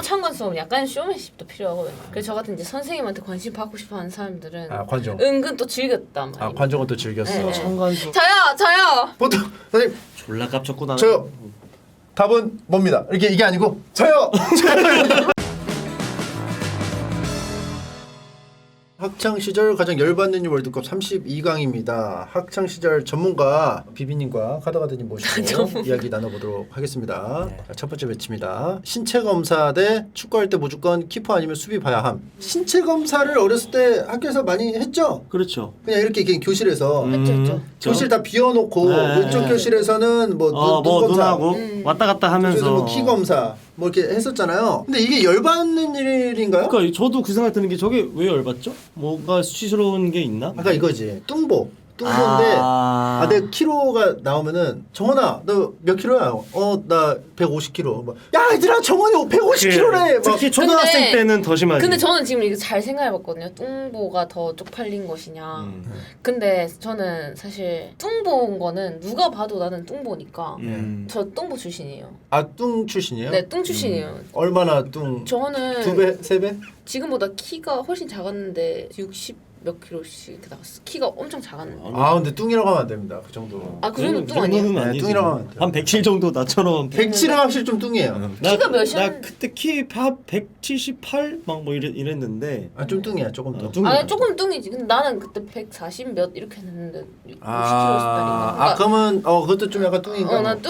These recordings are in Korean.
참관 수업은 약간 쇼맨십도 필요하거든요. 그래서 저 같은 이제 선생님한테 관심 받고 싶어하는 사람들은 관종. 은근 또 즐겼단 말이에요. 관종은 또 즐겼어. 네. 참관수. 저요. 보통 선생님 졸라 깝쳤구나. 저요. 답은 뭡니다. 이게 아니고 저요. 학창 시절 가장 열받는 일 월드컵 32강입니다. 학창 시절 전문가 비비님과 카더가드님 모시고 이야기 나눠보도록 하겠습니다. 자, 첫 번째 매치입니다. 신체 검사 대 축구할 때 무조건 키퍼 아니면 수비 봐야 함. 신체 검사를 어렸을 때 학교에서 많이 했죠? 그렇죠. 그냥 이렇게 교실에서 했죠. 교실 다 비워놓고 왼쪽 교실에서는 눈 검사, 눈하고 왔다 갔다 하면서 키 검사 뭐 이렇게 했었잖아요. 근데 이게 열받는 일인가요? 그러니까 저도 그 생각 드는 게 저게 왜 열받죠? 뭔가 수치스러운 게 있나? 아까 이거지. 뚱보인데 내 키로가 나오면은 정원아 너 몇 킬로야? 나 150kg. 뭐, 야 얘들아 정원이 150kg래. 특히 초등학생 때는 더 심하지. 근데 저는 지금 이거 잘 생각해봤거든요. 뚱보가 더 쪽팔린 것이냐. 근데 저는 사실 뚱보인 거는 누가 봐도 나는 뚱보니까. 저 뚱보 출신이에요. 뚱 출신이에요? 네, 뚱 출신이에요. 얼마나 뚱? 저는 2배? 3배? 지금보다 키가 훨씬 작았는데 60 몇 킬로씩 이렇게 나갔어. 키가 엄청 작았는데. 근데 뚱이라고 하면 안 됩니다. 그 정도. 그 정도 뚱 아니에요? 네, 뚱이라고 하면 안 돼요. 한 107 정도 나처럼. 107은 확실히 좀 뚱이에요. 키가 몇이야? 나 그때 키 178 막 뭐 이랬는데. 좀 뚱이야 조금 더. 조금 뚱이지. 근데 나는 그때 140 몇 이렇게 했는데 60kg 그러면 그것도 좀 약간 뚱인가? 난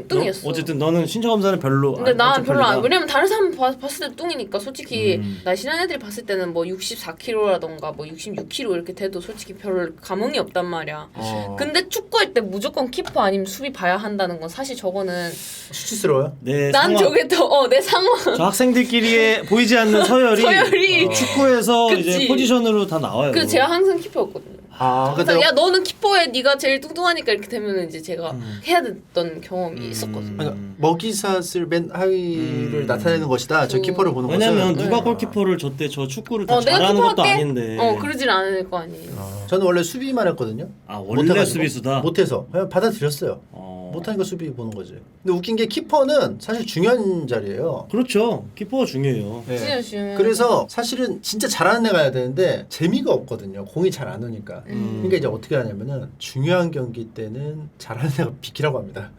뚱이었어. 어쨌든 너는 신체 검사는 별로. 근데 난 별로 안. 왜냐면 다른 사람 봤을 때 뚱이니까 솔직히 날씬한 애들이 봤을 때는 뭐 64kg라던가 뭐 66kg 이렇게 돼도 솔직히 별 감흥이 없단 말이야. 근데 축구할 때 무조건 키퍼 아니면 수비 봐야 한다는 건 사실 저거는 수치스러워요? 난 저게 더 내 상황. 저 학생들끼리의 보이지 않는 서열이 축구에서 그치. 이제 포지션으로 다 나와요. 그래서 제가 항상 키퍼였거든요. 근데 야 너는 키퍼에 네가 제일 뚱뚱하니까 이렇게 되면 이제 제가 해야 됐던 경험이 있었거든요. 그러니까 먹이사슬 맨 하위를 나타내는 것이다. 저 키퍼를 보는 것은. 왜냐면 누가 골키퍼를 줬대 저 축구를 다 내가 잘하는 것도 키퍼할게? 아닌데. 그러질 않을 거 아니에요. 저는 원래 수비만 했거든요. 원래 못해가지고. 수비수다. 못해서 그냥 받아들였어요. 못하니까 수비 보는 거지. 근데 웃긴 게 키퍼는 사실 중요한 자리예요. 그렇죠. 키퍼가 중요해요. 네. 진짜 중요해요. 그래서 사실은 진짜 잘하는 애가 해야 되는데 재미가 없거든요. 공이 잘 안 오니까. 그러니까 이제 어떻게 하냐면은 중요한 경기 때는 잘하는 애가 비키라고 합니다.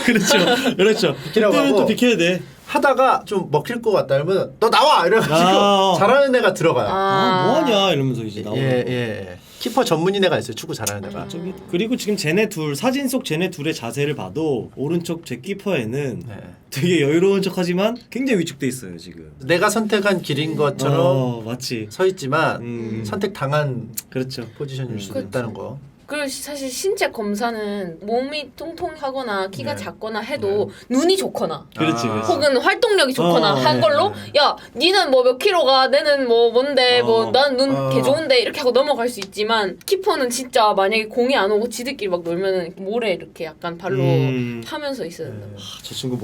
그렇죠. 비키라고 그때는 하고 또 비켜야 돼. 하다가 좀 먹힐 것 같다 이러면 너 나와 이래가지고 잘하는 애가 들어가요. 뭐하냐 이러면서 이제 나오고. 예. 키퍼 전문인 애가 있어요. 축구 잘하는 애가. 그리고 지금 쟤네 둘 사진 속 쟤네 둘의 자세를 봐도 오른쪽 제 키퍼에는 되게 여유로운 척하지만 굉장히 위축돼 있어요 지금. 내가 선택한 길인 것처럼 맞지. 서 있지만 선택 당한 그렇죠. 포지션일 수도 있다는 거. 그리고 사실 신체 검사는 몸이 통통하거나 키가 작거나 해도 눈이 좋거나 그렇지. 혹은 활동력이 좋거나 한 걸로 야 니는 뭐 몇 킬로가 내는 뭐 뭔데 뭐 나는 눈 개 좋은데 이렇게 하고 넘어갈 수 있지만 키퍼는 진짜 만약에 공이 안 오고 지들끼리 막 놀면은 모래 이렇게 약간 발로 파면서 있어야 된다. 저 친구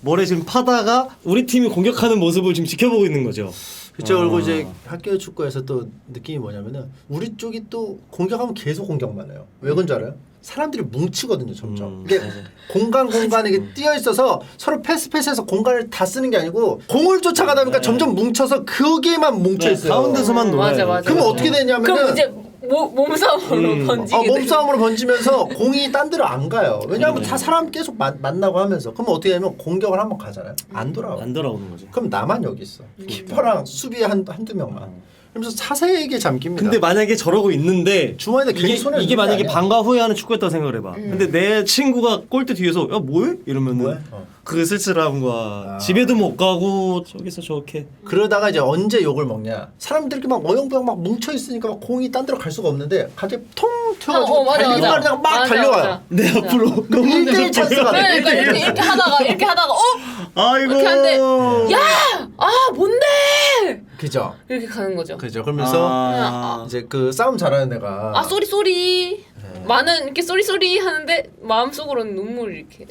모래 지금 파다가 우리 팀이 공격하는 모습을 지금 지켜보고 있는 거죠. 그쵸. 그리고 이제 학교 축구에서 또 느낌이 뭐냐면은 우리 쪽이 또 공격하면 계속 공격만 해요. 왜 그런 줄 알아요? 사람들이 뭉치거든요 점점. 이게 공간에 이게 뛰어 있어서 서로 패스해서 공간을 다 쓰는 게 아니고 공을 쫓아가다 보니까 점점 뭉쳐서 거기에만 뭉쳐 있어요. 가운데서만 놀아요. 맞아. 그러면 어떻게 되냐면은 그럼 이제 몸싸움으로 번지게 돼. 몸싸움으로 번지면서 공이 딴 데로 안 가요. 왜냐하면 다 사람 계속 만나고 하면서. 그러면 어떻게 되냐면 공격을 한번 가잖아요. 안 돌아오는 거죠. 그럼 나만 여기 있어. 키퍼랑 수비에 한두 명만. 그러면서 자세하게 잠깁니다. 근데 만약에 저러고 있는데 주머니에 괜히 손을 이게 만약에 아니야. 방과 후에 하는 축구였다고 생각을 해봐. 근데 내 친구가 골대 뒤에서 야 뭐해? 이러면은 뭐해? 그 쓸쓸함과 집에도 못 가고 저기서 저렇게 그러다가 이제 언제 욕을 먹냐. 사람들이 막 어영부영 막 뭉쳐 있으니까 막 공이 딴 데로 갈 수가 없는데 갑자기 통 튀어가지고 달리기만 그냥 막 달려와요. 내 앞으로 너무 1대1 찬스가 돼. 그러니까 이렇게 하다가 아이고 이렇게 하는데 뭔데 그죠. 이렇게 가는 거죠. 그죠. 그러면서 이제 그 싸움 잘하는 애가 쏘리 많은 이렇게 쏘리 하는데 마음속으로는 눈물이 이렇게.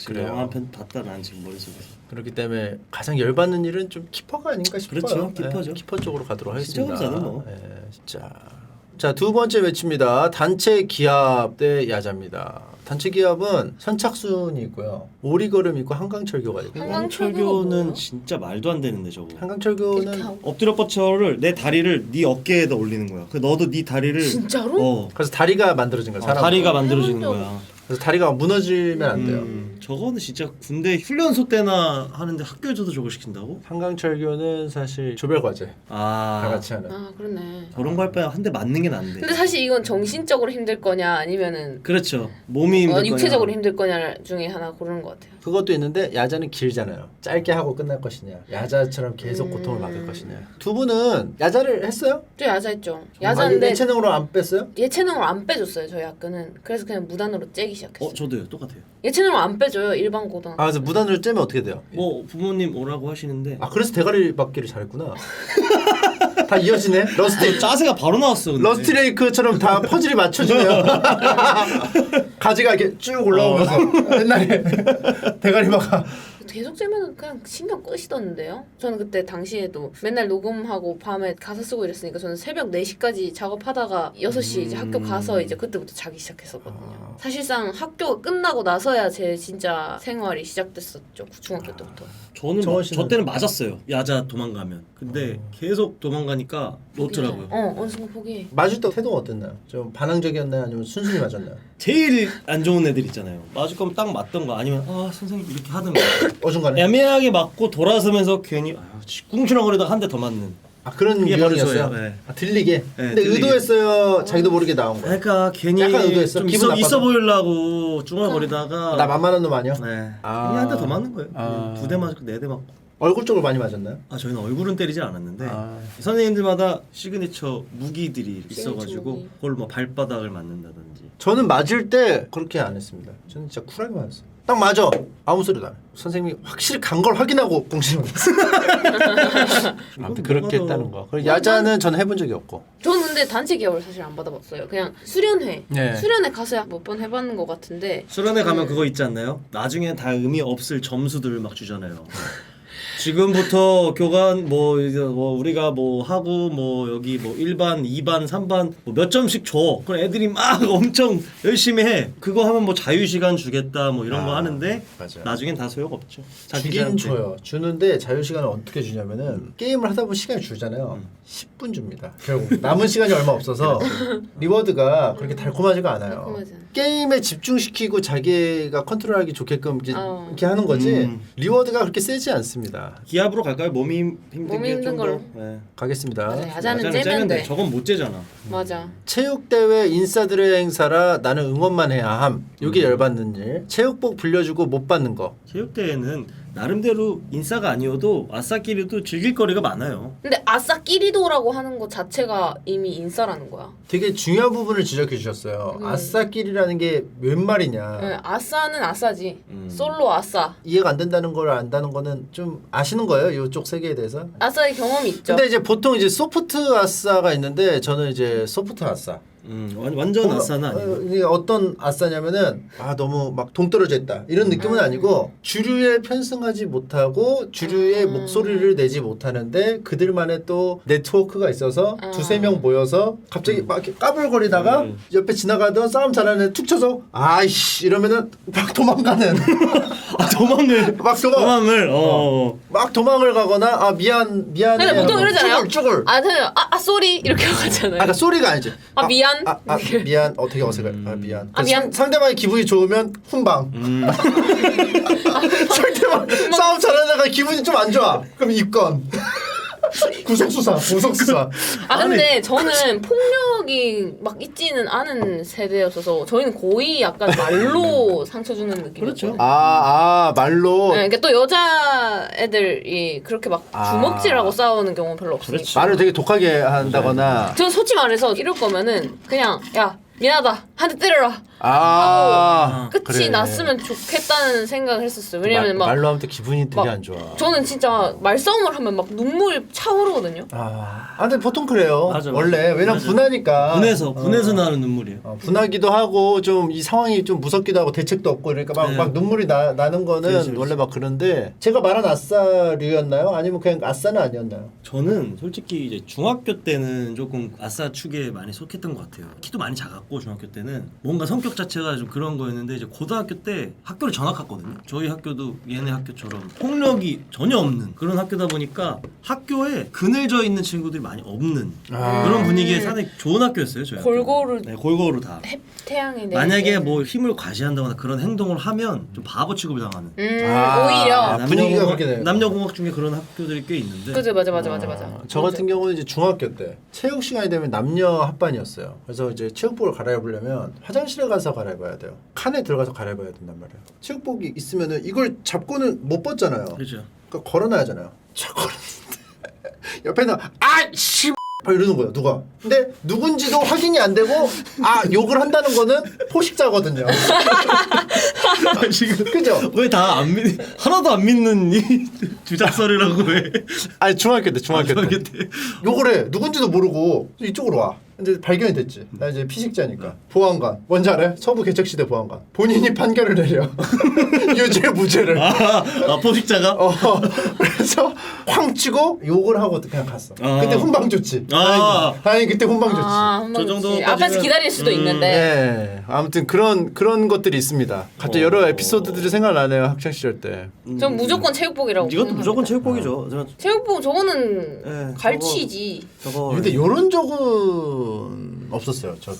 그래요. 영화 한편 봤다 난 지금 머릿속에서. 그렇기 때문에 가장 열받는 일은 좀 키퍼가 아닌가 싶어요. 그렇죠. 키퍼죠. 네, 키퍼 쪽으로 가도록 하겠습니다. 진짜 검사는 뭐. 자, 두 번째 매치입니다. 단체 기합 대 야자입니다. 단체 기합은 선착순이 있고요. 오리걸음 있고 한강철교가 있고. 한강철교는 진짜 말도 안 되는데 저거. 이렇게 한강철교는 하고. 엎드려 뻗쳐를 내 다리를 네 어깨에다 올리는 거야. 그 너도 네 다리를 진짜로? 그래서 다리가 만들어진 거야. 사람. 다리가 만들어지는 해본 적 거야. 그래서 다리가 무너지면 안 돼요. 저거는 진짜 군대 훈련소 때나 하는데 학교에서도 저걸 시킨다고? 한강철교는 사실 조별 과제 다 같이 하는. 아 그러네. 저런 거 할 바에 한 대 맞는 게 나은데. 근데 사실 이건 정신적으로 힘들 거냐 아니면은 그렇죠. 몸이 힘들 거냐. 육체적으로 힘들 거냐 중에 하나 고르는 것 같아요. 그것도 있는데 야자는 길잖아요. 짧게 하고 끝날 것이냐, 야자처럼 계속 고통을 받을 것이냐. 두 분은 야자를 했어요? 저 야자했죠. 정말 야자인데 예체능으로 안 뺐어요? 예체능으로 안 빼줬어요. 저희 학교는. 그래서 그냥 무단으로 째기 시작했어요. 저도요. 똑같아요. 예체능으로 안 빼줘요. 일반 고등. 아 그래서 무단으로 째면 어떻게 돼요? 뭐 부모님 오라고 하시는데 아 그래서 대가리 받기를 잘했구나. 다 이어지네. 러스트 짜세가 바로 나왔어. 근데. 러스트레이크처럼 다 퍼즐이 맞춰지네요. 가지가 이렇게 쭉 올라오면서 옛날에 대가리 박아. 계속 째면 그냥 신경 끄시던데요? 저는 그때 당시에도 맨날 녹음하고 밤에 가사 쓰고 이랬으니까 저는 새벽 4시까지 작업하다가 6시 이제 학교 가서 이제 그때부터 자기 시작했었거든요. 사실상 학교가 끝나고 나서야 제 진짜 생활이 시작됐었죠. 중학교 때부터. 저는 정원 씨는? 저 때는 맞았어요. 야자 도망가면. 근데 계속 도망가니까 놓더라고요. 어느 순간 포기해. 맞을 때 태도가 어땠나요? 좀 반항적이었나요? 아니면 순순히 맞았나요? 제일 안 좋은 애들 있잖아요. 맞을 거면 딱 맞던가 아니면 선생님 이렇게 하던가. 어중간에? 애매하게 맞고 돌아서면서 괜히 꿍시렁거리다가 한 대 더 맞는. 아 그런 그게 유형이었어요? 바로 저예요. 네. 아, 들리게? 근데 들리게. 의도했어요? 자기도 모르게 나온 거예요? 그러니까 괜히 약간 의도했어? 좀 기분 있어 나빠서? 보이려고 중얼거리다가 나 만만한 놈 아니야? 네. 아. 괜히 한 대 더 맞는 거예요. 아. 2대 맞고 4대 맞고. 얼굴 쪽으로 많이 맞았나요? 저희는 얼굴은 때리진 않았는데 아. 선생님들마다 시그니처 무기들이 있어가지고 무기. 그걸 뭐 발바닥을 맞는다든지. 저는 맞을 때 그렇게 안 했습니다. 저는 진짜 쿨하게 맞았어요. 딱 맞아. 아무 소리도 안 해. 선생님이 확실히 간 걸 확인하고 공시를 맞았어요. 아무튼 그렇게 뭐가 더- 했다는 거. 그리고 야자는 저는 해본 적이 없고. 저는 근데 단체 기업을 사실 안 받아봤어요. 그냥 수련회. 네. 수련회 가서 몇 번 해봤는 것 같은데 수련회 가면 그거 있지 않나요? 나중에 다 의미 없을 점수들 막 주잖아요. 지금부터 교관 이제 우리가 하고 여기 1반, 2반, 3반 몇 점씩 줘. 그럼 애들이 막 엄청 열심히 해. 그거 하면 자유 시간 주겠다 이런 거 하는데 맞아요. 나중엔 다 소용 없죠. 주긴 줘요. 주는데 자유시간을 어떻게 주냐면은 게임을 하다 보면 시간이 줄잖아요. 10분 줍니다. 결국 남은 시간이 얼마 없어서 리워드가 그렇게 달콤하지가 않아요. 달콤하지 않아요. 게임에 집중시키고 자기가 컨트롤하기 좋게끔 이렇게 하는 거지 리워드가 그렇게 세지 않습니다. 기압으로 갈까요? 몸이 힘든 몸이 게 힘든 좀 더. 걸로. 네. 가겠습니다. 맞아, 야자는 째면 돼. 저건 못 째잖아. 맞아. 체육대회 인싸들의 행사라 나는 응원만 해야 함. 이게 열받는 일. 체육복 불려주고 못 받는 거. 체육대회는 나름대로 인싸가 아니어도 아싸끼리도 즐길 거리가 많아요. 근데 아싸끼리도라고 하는 것 자체가 이미 인싸라는 거야. 되게 중요한 부분을 지적해 주셨어요. 아싸끼리라는 게 웬 말이냐. 네, 아싸는 아싸지. 솔로 아싸. 이해가 안 된다는 걸 안다는 거는 좀 아시는 거예요? 이쪽 세계에 대해서? 아싸의 경험이 있죠. 근데 이제 보통 이제 소프트 아싸가 있는데 저는 이제 소프트 아싸. 완전 아싸는 아니고. 이게 어떤 아싸냐면은 너무 막 동떨어져 있다 이런 느낌은 아니고 주류에 편승하지 못하고 주류의 목소리를 내지 못하는데 그들만의 또 네트워크가 있어서 두세 명 모여서 갑자기 막 이렇게 까불거리다가 옆에 지나가던 싸움 잘하는 애 툭 쳐서 아이씨 이러면은 막 도망가는 도망을 막 도망을 가거나 미안해 근데 보통 이러잖아요. 쭈글 쏘리 이렇게 하잖아요. 그러니까 소리가 아니지. 미안. 미안. 되게 어색해. 미안. 미안. 상대방이 기분이 좋으면 훈방. 상대방 싸움 잘하는 애가 기분이 좀 안 좋아. 그럼 입건. 구속수사. 근데 저는 폭력이 막 있지는 않은 세대였어서 저희는 거의 약간 말로 상처 주는 느낌이었죠. 그렇죠. 말로. 네, 그러니까 또 여자 애들이 그렇게 막 주먹질하고 싸우는 경우는 별로 없으니까. 그렇지. 말을 되게 독하게 한다거나. 저는 솔직히 말해서 이럴 거면은 그냥 야 미안하다 한 대 때려라 끝이 그래. 났으면 좋겠다는 생각을 했었어요. 왜냐면 막 말로 하면 또 기분이 되게 막 안 좋아. 저는 진짜 말싸움을 하면 막 눈물이 차오르거든요. 근데 보통 그래요. 맞아. 원래 왜냐면 맞아. 분하니까. 분해서 나는 눈물이에요. 분하기도 하고 좀 이 상황이 좀 무섭기도 하고 대책도 없고 그러니까 막 눈물이 나는 거는 그렇지. 원래 막 그런데 제가 말한 아싸류였나요? 아니면 그냥 아싸는 아니었나요? 저는 솔직히 이제 중학교 때는 조금 아싸 축에 많이 속했던 것 같아요. 키도 많이 작았고 중학고 중학교 때는 뭔가 성격 자체가 좀 그런 거였는데 이제 고등학교 때 학교를 전학 갔거든요. 저희 학교도 얘네 학교처럼 폭력이 전혀 없는 그런 학교다 보니까 학교에 그늘져 있는 친구들이 많이 없는 그런 분위기에 상당히 좋은 학교였어요. 저희 골고루 학교는. 네, 골고루 다. 태양이 만약에 뭐 힘을 과시한다거나 그런 행동을 하면 좀 바보 취급을 당하는 오히려 분위기가 그렇게 돼요. 남녀공학 중에 그런 학교들이 꽤 있는데 그죠 맞아. 저 같은 경우는 이제 중학교 때 체육 시간이 되면 남녀 합반이었어요. 그래서 이제 체육복을 갈아입으려면 화장실에 가서 갈아입어야 돼요. 칸에 들어가서 갈아입어야 된단 말이에요. 체육복이 있으면은 이걸 잡고는 못 벗잖아요. 그렇죠. 그러니까 걸어놔야 하잖아요. 촥 걸었는데 옆에서 아씨 이러는 거예요. 누가? 근데 누군지도 확인이 안 되고 욕을 한다는 거는 포식자거든요. 지금 그죠? 왜 다 안 믿 하나도 안 믿는 이 주작설이라고 해? 아니 중학교 때 중학교 때. 욕을 해. 누군지도 모르고 이쪽으로 와. 이제 발견이 됐지. 나 이제 피식자니까. 보안관. 뭔지 알아요? 서부 개척시대 보안관. 본인이 판결을 내려. 유죄 무죄를. 포식자가? 그래서 쾅 치고 욕을 하고 그냥 갔어. 그때 훈방 줬지. 다행히 그때 훈방 줬지. 저 정도까지는- 앞에서 기다릴 수도 있는데 네. 아무튼 그런 것들이 있습니다. 갑자기 여러 에피소드들이 생각나네요. 학창 시절 때. 전 무조건 체육복이라고 이것도 생각합니다. 무조건 체육복이죠. 저는 체육복 저거는 네, 갈치지. 저거 근데 이런 적은 없었어요. 저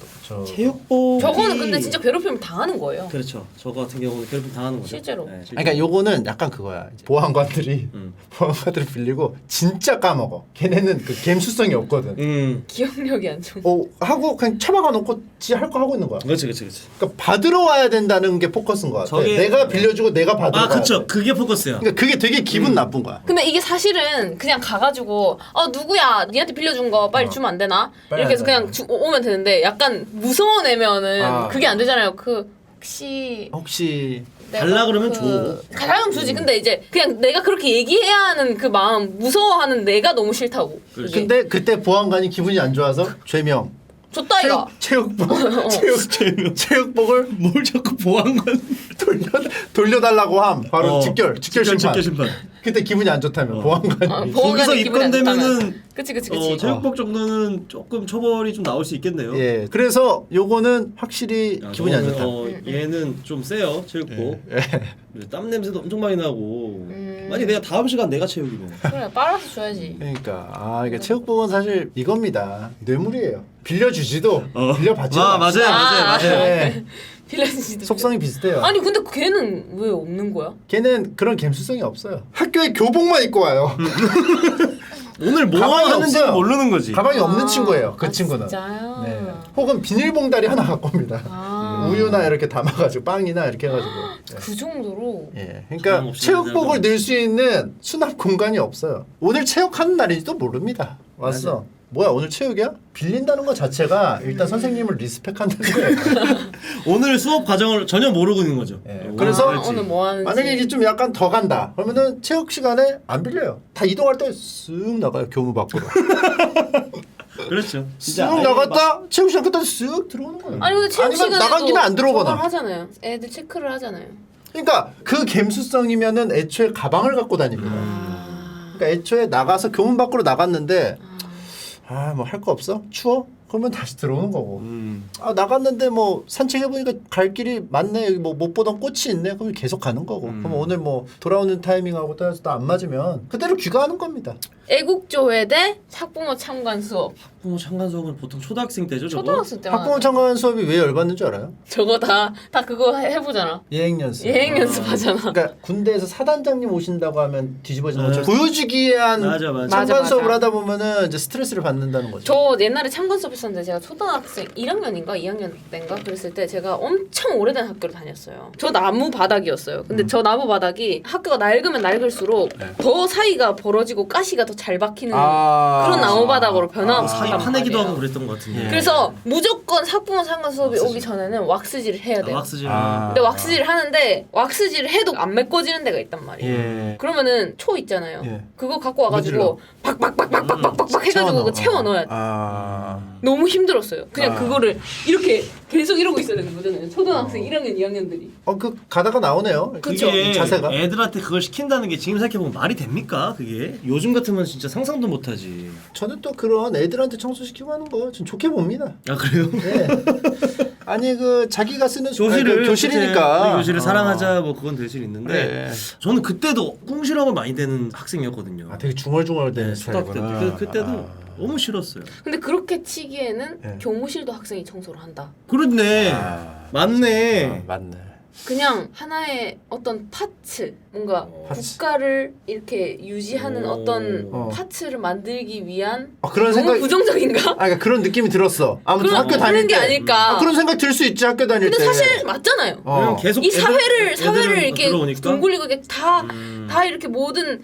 체육복 저거는 근데 진짜 괴롭히면 당하는 거예요. 그렇죠. 저거 같은 경우는 괴롭힘 당하는 거죠. 실제로. 네, 실제로. 그러니까 요거는 약간 그거야. 이제 보안관들이 보안관들을 빌리고 진짜 까먹어. 걔네는 그 갬수성이 없거든. 기억력이 안 좋은. 하고 그냥 처박아 놓고 지 할 거 하고 있는 거야. 그렇지. 그러니까 받으러 와야 된다는 게 포커스인 것 같아. 저게- 내가 빌려주고 내가 받으러 가야 그렇죠. 돼. 그게 포커스야. 그러니까 그게 되게 기분 나쁜 거야. 근데 이게 사실은 그냥 가가지고 누구야 니한테 빌려준 거 빨리 주면 안 되나? 빨리 이렇게 해서 안 그냥 오면 되는데 약간 무서워 내면은 아. 그게 안 되잖아요. 혹시 달라 그러면 줘. 달라 그러면 주지. 근데 이제 그냥 내가 그렇게 얘기해야 하는 그 마음 무서워하는 내가 너무 싫다고. 그렇지. 이게. 근데 그때 보안관이 기분이 안 좋아서 죄명 줬다 이가. 체육복을 뭘 자꾸 보안관 돌려달라고 함. 바로 직결 심판. 그때 기분이 안 좋다면 보안관이. 거기서 입건되면은 그치. 체육복 정도는 조금 처벌이 좀 나올 수 있겠네요. 예. 그래서 요거는 확실히 기분이 안 좋다. 얘는 좀 세요 체육복. 땀 냄새도 엄청 많이 나고. 만약 내가 다음 시간 내가 체육이면. 그래 빨아서 줘야지. 그러니까 이게 체육복은 사실 이겁니다. 뇌물이에요. 빌려주지도 빌려받지도 맞아요. 네. 빌려주지도. 속성이 비슷해요. 아니 근데 걔는 왜 없는 거야? 걔는 그런 갬수성이 없어요. 학교에 교복만 입고 와요. 오늘 뭐 가방이 하는지 없어요. 모르는 거지. 가방이 없는 친구예요. 그 친구는. 진짜요? 네. 혹은 비닐봉다리 하나 갖고 옵니다. 우유나 이렇게 담아가지고 빵이나 이렇게 해가지고. 네. 그 정도로. 예, 가방 그러니까 없이 체육복을 넣을 수 있는 수납 공간이 없어요. 오늘 체육하는 날인지도 모릅니다. 왔어. 뭐야 오늘 체육이야? 빌린다는 것 자체가 일단 선생님을 리스펙한다는 거예요. 오늘 수업 과정을 전혀 모르고 있는 거죠. 예, 그래서 오늘 뭐 하는지. 만약에 이게 좀 약간 더 간다. 그러면은 체육 시간에 안 빌려요. 다 이동할 때 쓱 나가요 교무 밖으로. 그렇죠. 쓱 나갔다 체육 시간 끝나서 쓱 들어오는 거예요. 아니 근데 체육 아니면 시간에도 나간 김에 안 저걸 들어오거나. 하잖아요. 애들 체크를 하잖아요. 그러니까 그 갬수성이면은 애초에 가방을 갖고 다닙니다. 그러니까 애초에 나가서 교문 밖으로 나갔는데 뭐 할 거 없어? 추워? 그러면 다시 들어오는 거고. 나갔는데 뭐 산책해보니까 갈 길이 많네. 여기 뭐 못 보던 꽃이 있네. 그럼 계속 가는 거고. 그럼 오늘 뭐 돌아오는 타이밍하고 따라서 안 맞으면 그대로 귀가하는 겁니다. 애국조회 대 학부모 참관 수업. 학부모 참관 수업은 보통 초등학생 때죠, 저거? 초등학생 때만. 학부모 참관 수업이 왜 열받는 줄 알아요? 저거 다 그거 해보잖아. 예행 연습. 예행 연습하잖아. 그러니까 군대에서 사단장님 오신다고 하면 뒤집어지는 네. 거죠. 보여주기 위한 맞아. 참관 맞아. 수업을 하다 보면은 이제 스트레스를 받는다는 거죠. 저 옛날에 참관 수업 했었는데 제가 초등학생 1학년인가 2학년 때인가 그랬을 때 제가 엄청 오래된 학교를 다녔어요. 저 나무 바닥이었어요. 근데 저 나무 바닥이 학교가 낡으면 낡을수록 더 사이가 벌어지고 가시가 더 잘 박히는 그런 나무 바닥으로 변화한 사이 파내기도 하고 그랬던 것 같은데. 그래서 무조건 학부모 참관 수업이 오기 전에는 왁스질을 해야 돼요. 왁스질. 근데 왁스질을 하는데 왁스질을 해도 안 메꿔지는 데가 있단 말이에요. 예. 그러면은 초 있잖아요. 예. 그거 갖고 와가지고 박박박박박박박 해가지고 그거 채워 넣어야 돼. 아. 너무 힘들었어요. 그냥 그거를 이렇게 계속 이러고 있어야 되는 거잖아요. 초등학생 1학년, 2학년들이. 그 가다가 나오네요. 그쵸. 그게 자세가. 애들한테 그걸 시킨다는 게 지금 생각해보면 말이 됩니까? 그게 요즘 같으면 진짜 상상도 못하지. 저는 또 그런 애들한테 청소시키고 하는 거 좀 좋게 봅니다. 아 그래요? 네. 아니 그 자기가 쓰는 교실을 교실이니까 우리 교실을 사랑하자 뭐 그건 될 수 있는데 네. 저는 그때도 꿍시렁을 많이 되는 학생이었거든요. 되게 중얼중얼 되는 초등학교 때 그때도 너무 싫었어요. 근데 그렇게 치기에는 네. 교무실도 학생이 청소를 한다. 그렇네. 맞네. 맞네. 그냥 하나의 어떤 파츠, 뭔가 파츠. 국가를 이렇게 유지하는 오. 어떤 어. 파츠를 만들기 위한 그런 너무 생각. 부정적인가? 그러니까 그런 느낌이 들었어. 아무튼 학교 다닐 그런 게 때. 아닐까. 그런 생각 들 수 있지 학교 다닐 근데 때. 사실 맞잖아요. 그냥 계속 이 사회를 애들은 이렇게 들어오니까? 둥글리고 이게 다 이렇게 모든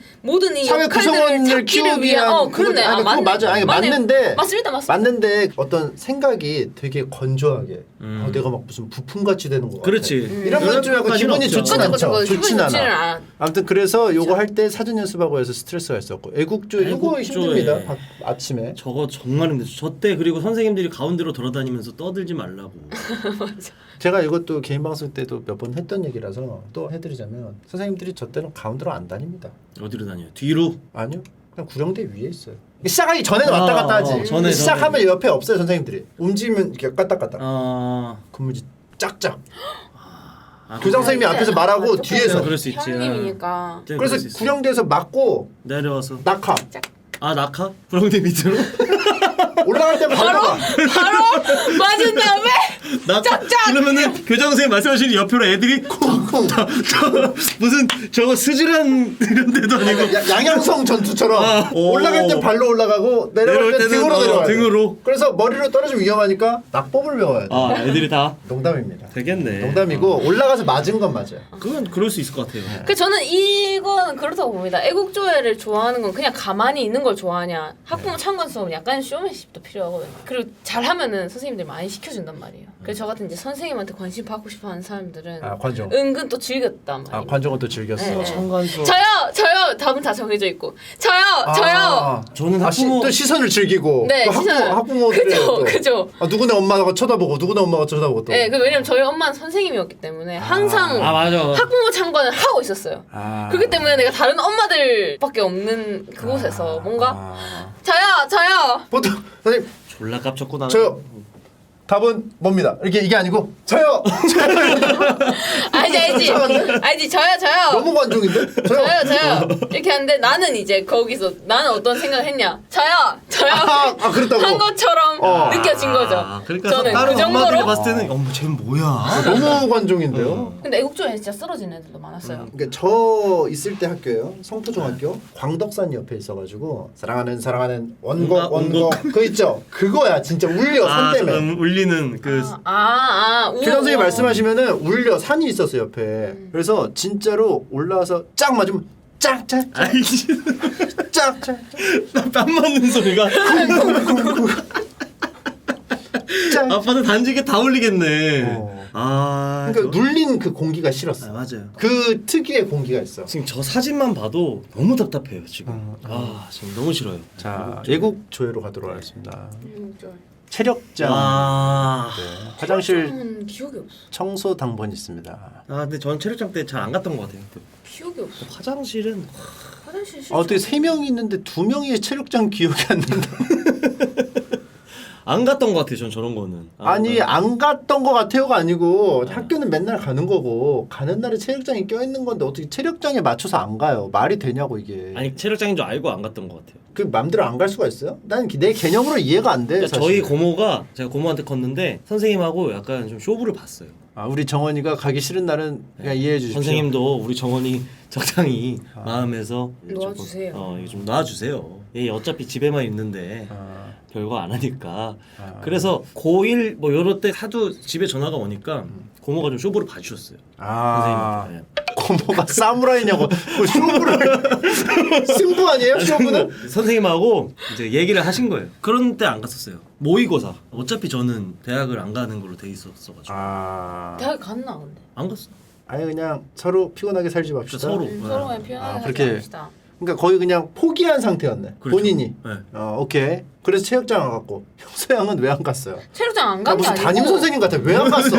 이 사회 역할들을 구성원을 찾기를 키우기 위한 위한 그러네. 아니, 그거 맞아. 아니, 맞는데 맞습니다. 맞는데 어떤 생각이 되게 건조하게 내가 막 무슨 부품같이 되는 거 같아. 그렇지. 이런 건 좀 약간 기분이 없죠. 좋진 않죠. 좋진 않아. 않아. 아무튼 그래서 요거 할 때 사전 연습하고 해서 스트레스가 있었고 애국조 이거 애국조에. 힘듭니다. 아침에. 저거 정말 힘들죠. 저때 그리고 선생님들이 가운데로 돌아다니면서 떠들지 말라고. 제가 이것도 개인 방송 때도 몇 번 했던 얘기라서 또 해드리자면 선생님들이 저 때는 가운데로 안 다닙니다. 어디로 다녀요? 뒤로? 아니요. 그냥 구령대 위에 있어요. 시작하기 전에는 왔다 갔다 하지. 전에, 시작하면 옆에 없어요 선생님들이. 움직이면 이렇게 까딱까딱. 아, 근무지 짝짝. 아 교장 선생님이 앞에서 말하고 뒤에서. 그럴 수 있지. 형님이니까. 그럴 그래서 수 있어. 구령대에서 맞고 내려와서 낙하. 아 낙하? 구렁대 밑으로? 올라갈 때만 바로 가. 맞은 다음에 낙하? 짝짝! 그러면은 교장 선생님 말씀하시는 옆으로 애들이 쿵쿵. 무슨 저거 스질한 이런 데도 아니고 양양성 전투처럼 아, 오. 올라갈 때 발로 올라가고 내려올 때 등으로 내려와야 돼. 등으로. 그래서 머리로 떨어지면 위험하니까 낙법을 배워야 돼. 아 애들이 다 농담입니다. 되겠네. 농담이고 올라가서 맞은 건 맞아요. 그건 그럴 수 있을 것 같아요. 그 저는 이건 그렇다고 봅니다. 애국조회를 좋아하는 건 그냥 가만히 있는 걸 좋아하냐. 학부모 참관 수업은 약간 쇼맨십도 필요하거든요. 그리고 잘하면은 선생님들이 많이 시켜준단 말이에요. 그래서 저 같은 이제 선생님한테 관심 받고 싶어하는 사람들은 관종. 은근 또 즐겼단 말이에요. 관종은 또 즐겼어. 네. 참관수. 저요 답은 다 정해져 있고 저요. 저는 아, 학부모 또 시선을 즐기고 네, 또 시선을. 학부모들의 그죠. 누구네 엄마가 쳐다보고 누구네 엄마가 쳐다보고 또. 네, 왜냐면 저희 엄마는 선생님이었기 때문에 항상 아 맞아. 학부모 참관을 하고 있었어요. 그렇기 때문에 내가 다른 엄마들밖에 없는 그곳에서 뭔가 저요. 보통 선생님 졸라 깝쳤구나. 저요. 답은 뭡니다. 이게 아니고 저요. 알지 저요. 너무 관종인데? 저요 이렇게 하는데 나는 이제 거기서 나는 어떤 생각을 했냐 저요 그렇다고 한 것처럼 느껴진 거죠. 그러니까 저는 다른 그 엄마들이 정도로 봤을 때는 어머 쟤 뭐야? 너무 관종인데요. 근데 애국조에 진짜 쓰러진 애들도 많았어요. 그러니까 저 있을 때 학교예요. 성포중학교 광덕산 옆에 있어가지고 사랑하는 원곡 그거 있죠. 그거야 진짜 울려 산 때문에. 울리는 그 교장 선생님 말씀하시면은 울려 산이 있었어요 옆에. 그래서 진짜로 올라와서 짝 맞으면 짝짝 아이씨 짝짝 땀 맞는 소리가 짝. 아빠는 단지게 다 울리겠네. 그러니까 눌린 그 공기가 싫었어. 맞아요. 그 특유의 공기가 있어. 지금 저 사진만 봐도 너무 답답해요 지금. 지금 너무 싫어요. 자 애국 조회로 가도록 하겠습니다. 체력장 네, 화장실 기억이 없어. 청소 당번 있습니다. 근데 전 체력장 때 잘 안 갔던 것 같아요. 기억이 없어. 화장실은 화장실 어떻게 3명이 있는데 2명이 체력장 기억이 안 난다. 안 갔던 것 같아요. 전 저런 거는. 아니 안 갔던 것 같아요가 아니고 학교는 맨날 가는 거고 가는 날에 체력장이 껴있는 건데 어떻게 체력장에 맞춰서 안 가요? 말이 되냐고 이게. 아니 체력장인 줄 알고 안 갔던 것 같아요. 그 맘대로 안 갈 수가 있어요? 난 내 개념으로 이해가 안 돼. 그러니까 사실. 저희 고모가 제가 고모한테 컸는데 선생님하고 약간 좀 쇼부를 봤어요. 우리 정원이가 가기 싫은 날은 그냥 이해해 주십시오. 선생님도 우리 정원이 적당히 마음에서 놓아주세요. 이거 좀 놔주세요. 얘 어차피 집에만 있는데 별거 안 하니까. 그래서 고1 뭐 요럴 때 하도 집에 전화가 오니까 고모가 좀 쇼부를 봐주셨어요. 선생님한테. 고모가 사무라이냐고 뭐 쇼부를 승부 아니에요? 쇼부는? 선생님하고 이제 얘기를 하신 거예요. 그런 때 안 갔었어요. 모의고사. 어차피 저는 대학을 안 가는 걸로 돼 있었어가지고. 대학 갔나 근데. 안 갔어. 아니 그냥 서로 피곤하게 살지 맙시다. 서로. 서로 그냥 피어나게 그렇게. 합시다. 그러니까 거의 그냥 포기한 상태였네. 그렇죠. 본인이. 네. 오케이. 그래서 체육장 안 갔고 형서양은 왜 안 갔어요? 체육장 안 나 간 게 무슨 아니고 담임 선생님 같아. 왜 안 갔어?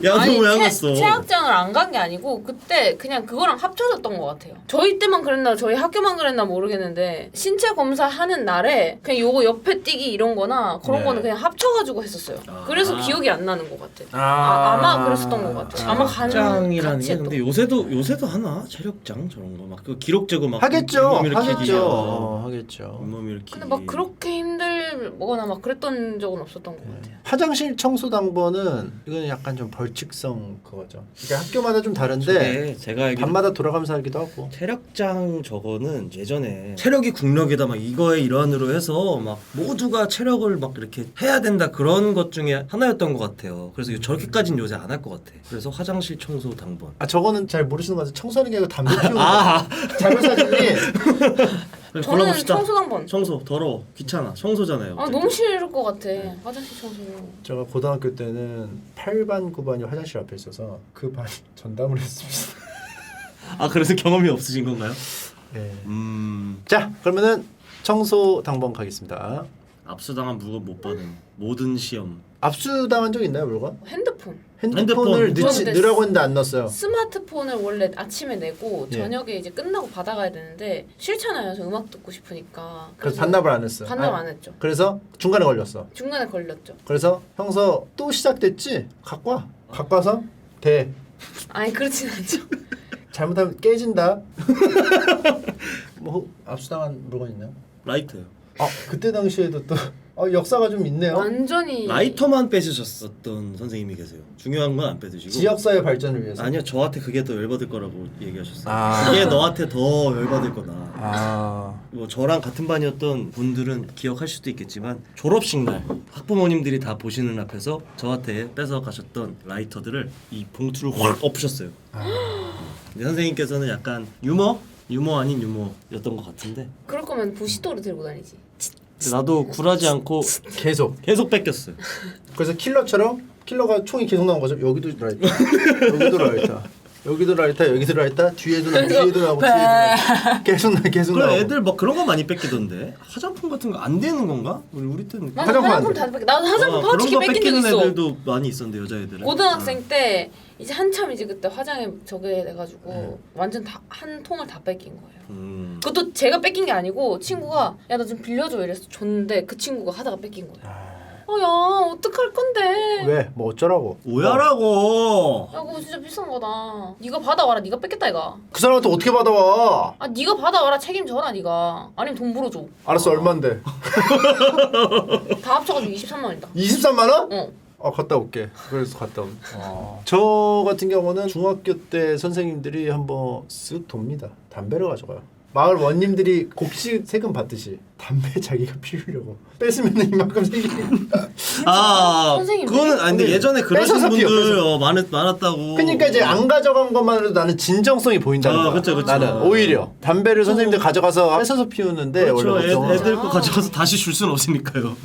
야너 왜 안 갔어? 체육장을 안 간 게 아니고 그때 그냥 그거랑 합쳐졌던 것 같아요. 저희 때만 그랬나 저희 학교만 그랬나 모르겠는데 신체 검사 하는 날에 그냥 요거 옆에 뛰기 이런 거나 그런 네. 거는 그냥 합쳐가지고 했었어요. 아. 그래서 기억이 안 나는 것 같아요. 아마 그랬었던 것 같아요. 아마 체력장이라는 같이 게 했던 근데 요새도 하나 체력장 저런 거 막 그 기록 재고 막 하겠죠. 잇몸 일으키기 하겠죠. 하겠죠. 잇몸 일으키기. 근데 막 그렇게 힘들거나 막 그랬던 적은 없었던 것 같아요. 화장실 청소 당번은 이건 약간 좀 벌칙성 그거죠. 이게 학교마다 좀 다른데 저게 제가 알기로 밤마다 돌아가면서 하기도 하고. 체력장 저거는 예전에 체력이 국력이다 막 이거의 일환으로 해서 막 모두가 체력을 막 이렇게 해야 된다 그런 것 중에 하나였던 것 같아요. 그래서 저렇게까지는 요새 안 할 것 같아. 그래서 화장실 청소 당번. 아 저거는 잘 모르시는 것 같아요. 청소하는 게 아니고 담배 피우는 거. 아 자료사진이 저는 골라봅시다. 청소 한 번. 청소 더러워 귀찮아 청소잖아요. 아 너무 싫을 것 같아. 화장실 청소. 제가 고등학교 때는 8반 9반이 화장실 앞에 있어서 그 반 전담을 했습니다. 아 그래서 경험이 없으신 건가요? 네. 음 자 그러면은 청소 당번 가겠습니다. 압수당한 물건 못 받은 모든 시험. 압수당한 적 있나요 물건? 핸드폰. 핸드폰을 핸드폰. 넣으라고 했는데 안 넣었어요. 스마트폰을 원래 아침에 내고 예. 저녁에 이제 끝나고 받아가야 되는데 싫잖아요. 저 음악 듣고 싶으니까. 그래서 반납을 안 했어. 반납 아, 안 했죠. 그래서 중간에 걸렸어. 중간에 걸렸죠. 그래서 형서 또 시작됐지? 갖고 와. 갖고 와서 대. 아니 그렇진 않죠. 잘못하면 깨진다. 뭐 압수당한 물건 있나요? 라이터요. 아 그때 당시에도 또 역사가 좀 있네요. 완전히 라이터만 뺏으셨었던 선생님이 계세요. 중요한 건 안 뺏으시고. 지역사회 발전을 위해서. 아니요 저한테 그게 더 열받을 거라고 얘기하셨어요. 아. 그게 너한테 더 열받을 거다. 아 뭐 저랑 같은 반이었던 분들은 기억할 수도 있겠지만 졸업식 날 학부모님들이 다 보시는 앞에서 저한테 뺏어 가셨던 라이터들을 이 봉투를 확 엎으셨어요. 근데 선생님께서는 약간 유머 아닌 유머였던 것 같은데 그럴 거면 부시도를 들고 다니지. 근데 나도 굴하지 않고 계속. 계속 뺏겼어요. 그래서 킬러처럼 킬러가 총이 계속 나온 거죠. 여기도 라이터, 여기도 라이터, 여기도 라이터, 여기도 라이터, 뒤에도 나오고 뒤에도 나오고 뒤에도 나오고 계속 그래 나오고. 애들 막 그런 거 많이 뺏기던데 화장품 같은 거 안 되는 건가? 우리 때는 나도 화장품 안 화장품 돼. 다 뺏겨. 나도 화장품 파우치 그런 거 뺏긴 적 뺏기는 있어. 애들도 많이 있었는데 여자애들은 고등학생 때 이제 한참 이제 그때 화장에 저게 돼가지고 네. 완전 다 한 통을 다 뺏긴 거예요. 그것도 그것도 제가 뺏긴 게 아니고 친구가 야 나 좀 빌려줘 이래서 줬는데 그 친구가 하다가 뺏긴 거예요. 야 어떡할 건데? 왜? 뭐 어쩌라고? 오야라고. 야 그거 진짜 비싼 거다. 네가 받아와라. 네가 뺏겠다 이가. 그 사람한테 어떻게 받아와? 아 네가 받아와라. 책임져라 네가. 아니면 돈 물어줘. 알았어 얼만데? 다 합쳐가지고 23만 원이다. 23만 원? 어. 갔다 올게. 그래서 갔다 온. 저 같은 경우는 중학교 때 선생님들이 한번 쓱 돕니다. 담배를 가져가요. 마을 원님들이 곡식 세금 받듯이 담배 자기가 피우려고 뺏으면 이만큼 생기니까. 아 선생님들이? 그거는 아니 근데 예전에 그러신 뺏어서 피워, 분들 뺏어서. 많았다고. 그러니까 이제 안 가져간 것만으로 나는 진정성이 보인다는 거야. 그쵸. 나는 오히려 담배를 선생님들 가져가서 뺏어서 피우는데 그렇죠. 원래 보통 애들 거 가져가서 다시 줄 수는 없으니까요.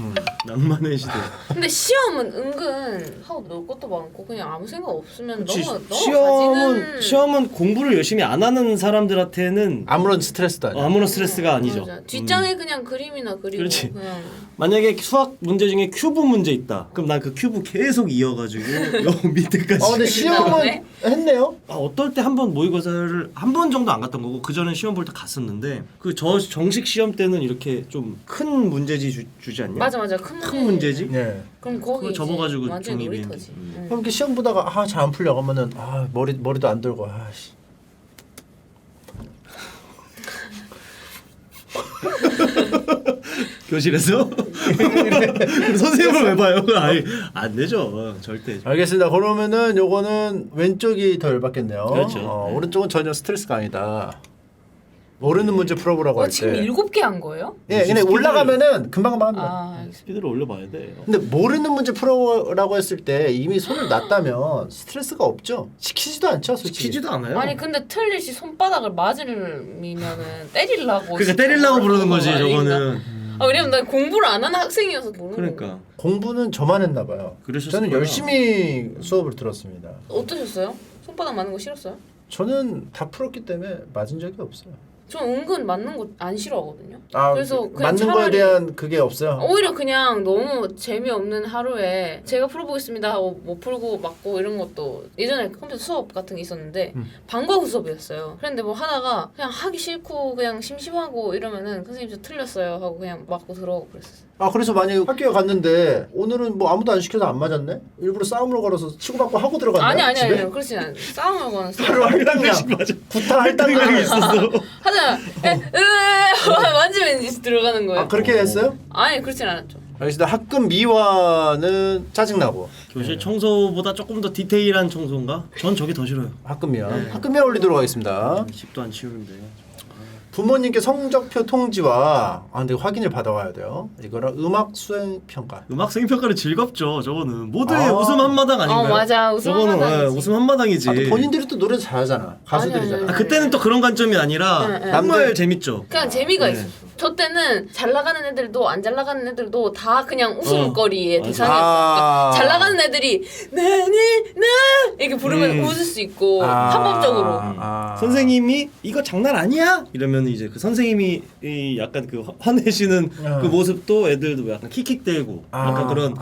낭만의 시대. 근데 시험은 은근 하고 놀 것도 많고 그냥 아무 생각 없으면 그치, 너무 가지는 시험은 공부를 열심히 안 하는 사람들한테는 아무런 스트레스도 아니야. 아무런 스트레스가 아니죠. 맞아. 뒷장에 그냥 그림이나 그리고 그렇지. 그냥 만약에 수학 문제 중에 큐브 문제 있다. 그럼 난 그 큐브 계속 이어가지고 요 밑에까지. 근데 시험은 그다음에? 했네요. 어떨 때 한 번 모의고사를 한 번 정도 안 갔던 거고 그 전에 시험 볼 때 갔었는데 그 저 정식 시험 때는 이렇게 좀 큰 문제지 주지 않냐? 맞아 큰 문제지? 예. 그럼 거기 그거 접어가지고 완전 종이 놀이터지. 비행기. 응. 그럼 이렇게 시험 보다가 잘 안 풀려 그러면은 머리도 안 들고 씨. 교실에서? 선생님을 왜 봐요? 아니, 안 되죠. 절대. 알겠습니다. 그러면은 요거는 왼쪽이 더 열받겠네요. 그렇죠. 네. 오른쪽은 전혀 스트레스가 아니다. 모르는 문제 풀어보라고 할 지금 때. 7개 한 거예요? 예, 근데 올라가면은 금방금방 합니다. 아 알겠습니다. 스피드를 올려봐야 돼. 근데 모르는 문제 풀어라고 했을 때 이미 손을 놨다면 스트레스가 없죠. 시키지도 않죠, 솔직히. 시키지도 않아요. 아니 근데 틀리시 손바닥을 맞으면은 때리려고 그러니까 때리려고 부르는 거지 저거는. 아 왜냐면 난 공부를 안 하는 학생이어서 모르는 그러니까. 거고. 공부는 저만 했나 봐요. 그러셨을 저는 거예요. 열심히 수업을 들었습니다. 어떠셨어요? 손바닥 맞는 거 싫었어요? 저는 다 풀었기 때문에 맞은 적이 없어요. 전 은근 맞는 거 안 싫어하거든요. 아, 그래서 그냥 맞는 거에 차라리 대한 그게 없어요. 오히려 그냥 너무 재미없는 하루에 제가 풀어보겠습니다 하고 못 풀고 맞고 이런 것도 예전에 컴퓨터 수업 같은 게 있었는데 방과후 수업이었어요. 그런데 뭐 하다가 그냥 하기 싫고 그냥 심심하고 이러면은 선생님 저 틀렸어요 하고 그냥 맞고 들어오고 그랬었어요. 아 그래서 만약에 학교에 갔는데 오늘은 뭐 아무도 안 시켜서 안 맞았네? 일부러 싸움을 걸어서 치고받고 하고 들어갔나요? 아니 그렇진 않아요. 싸움을 거는 바로 할당량 구타 할당량이 있었어. 하잖아. 만지면 이제 들어가는 거예요. 아 그렇게 했어요? 아니 그렇진 않았죠. 알겠습니다. 학급 미화는 짜증나고 교실 청소보다 조금 더 디테일한 청소인가? 전 저게 더 싫어요. 학급 미화 학급 미화 올리도록 하겠습니다. 집도 안 치우는데. 부모님께 성적표 통지와 근데 확인을 받아와야 돼요. 이거랑 음악 수행 평가. 음악 생평가는 즐겁죠. 저거는 모두의 웃음 한마당 아닌가요? 맞아. 웃음 저거는 한마당이지. 웃음 한마당이지. 또 본인들이 또 노래 잘하잖아. 가수들이잖아. 아니. 그때는 또 그런 관점이 아니라 네. 정말 재밌죠. 그냥 재미가 있었어. 저 때는 잘 나가는 애들도 안 잘 나가는 애들도 다 그냥 웃음거리의 맞아. 대상이었어. 그러니까 잘 나가는 애들이 나는 이렇게 부르면 웃을 수 있고 합법적으로. 선생님이 이거 장난 아니야? 이러면 이제 그 선생님이 이 약간 그 화내시는 그 모습도 애들도 약간 킥킥대고 약간 그런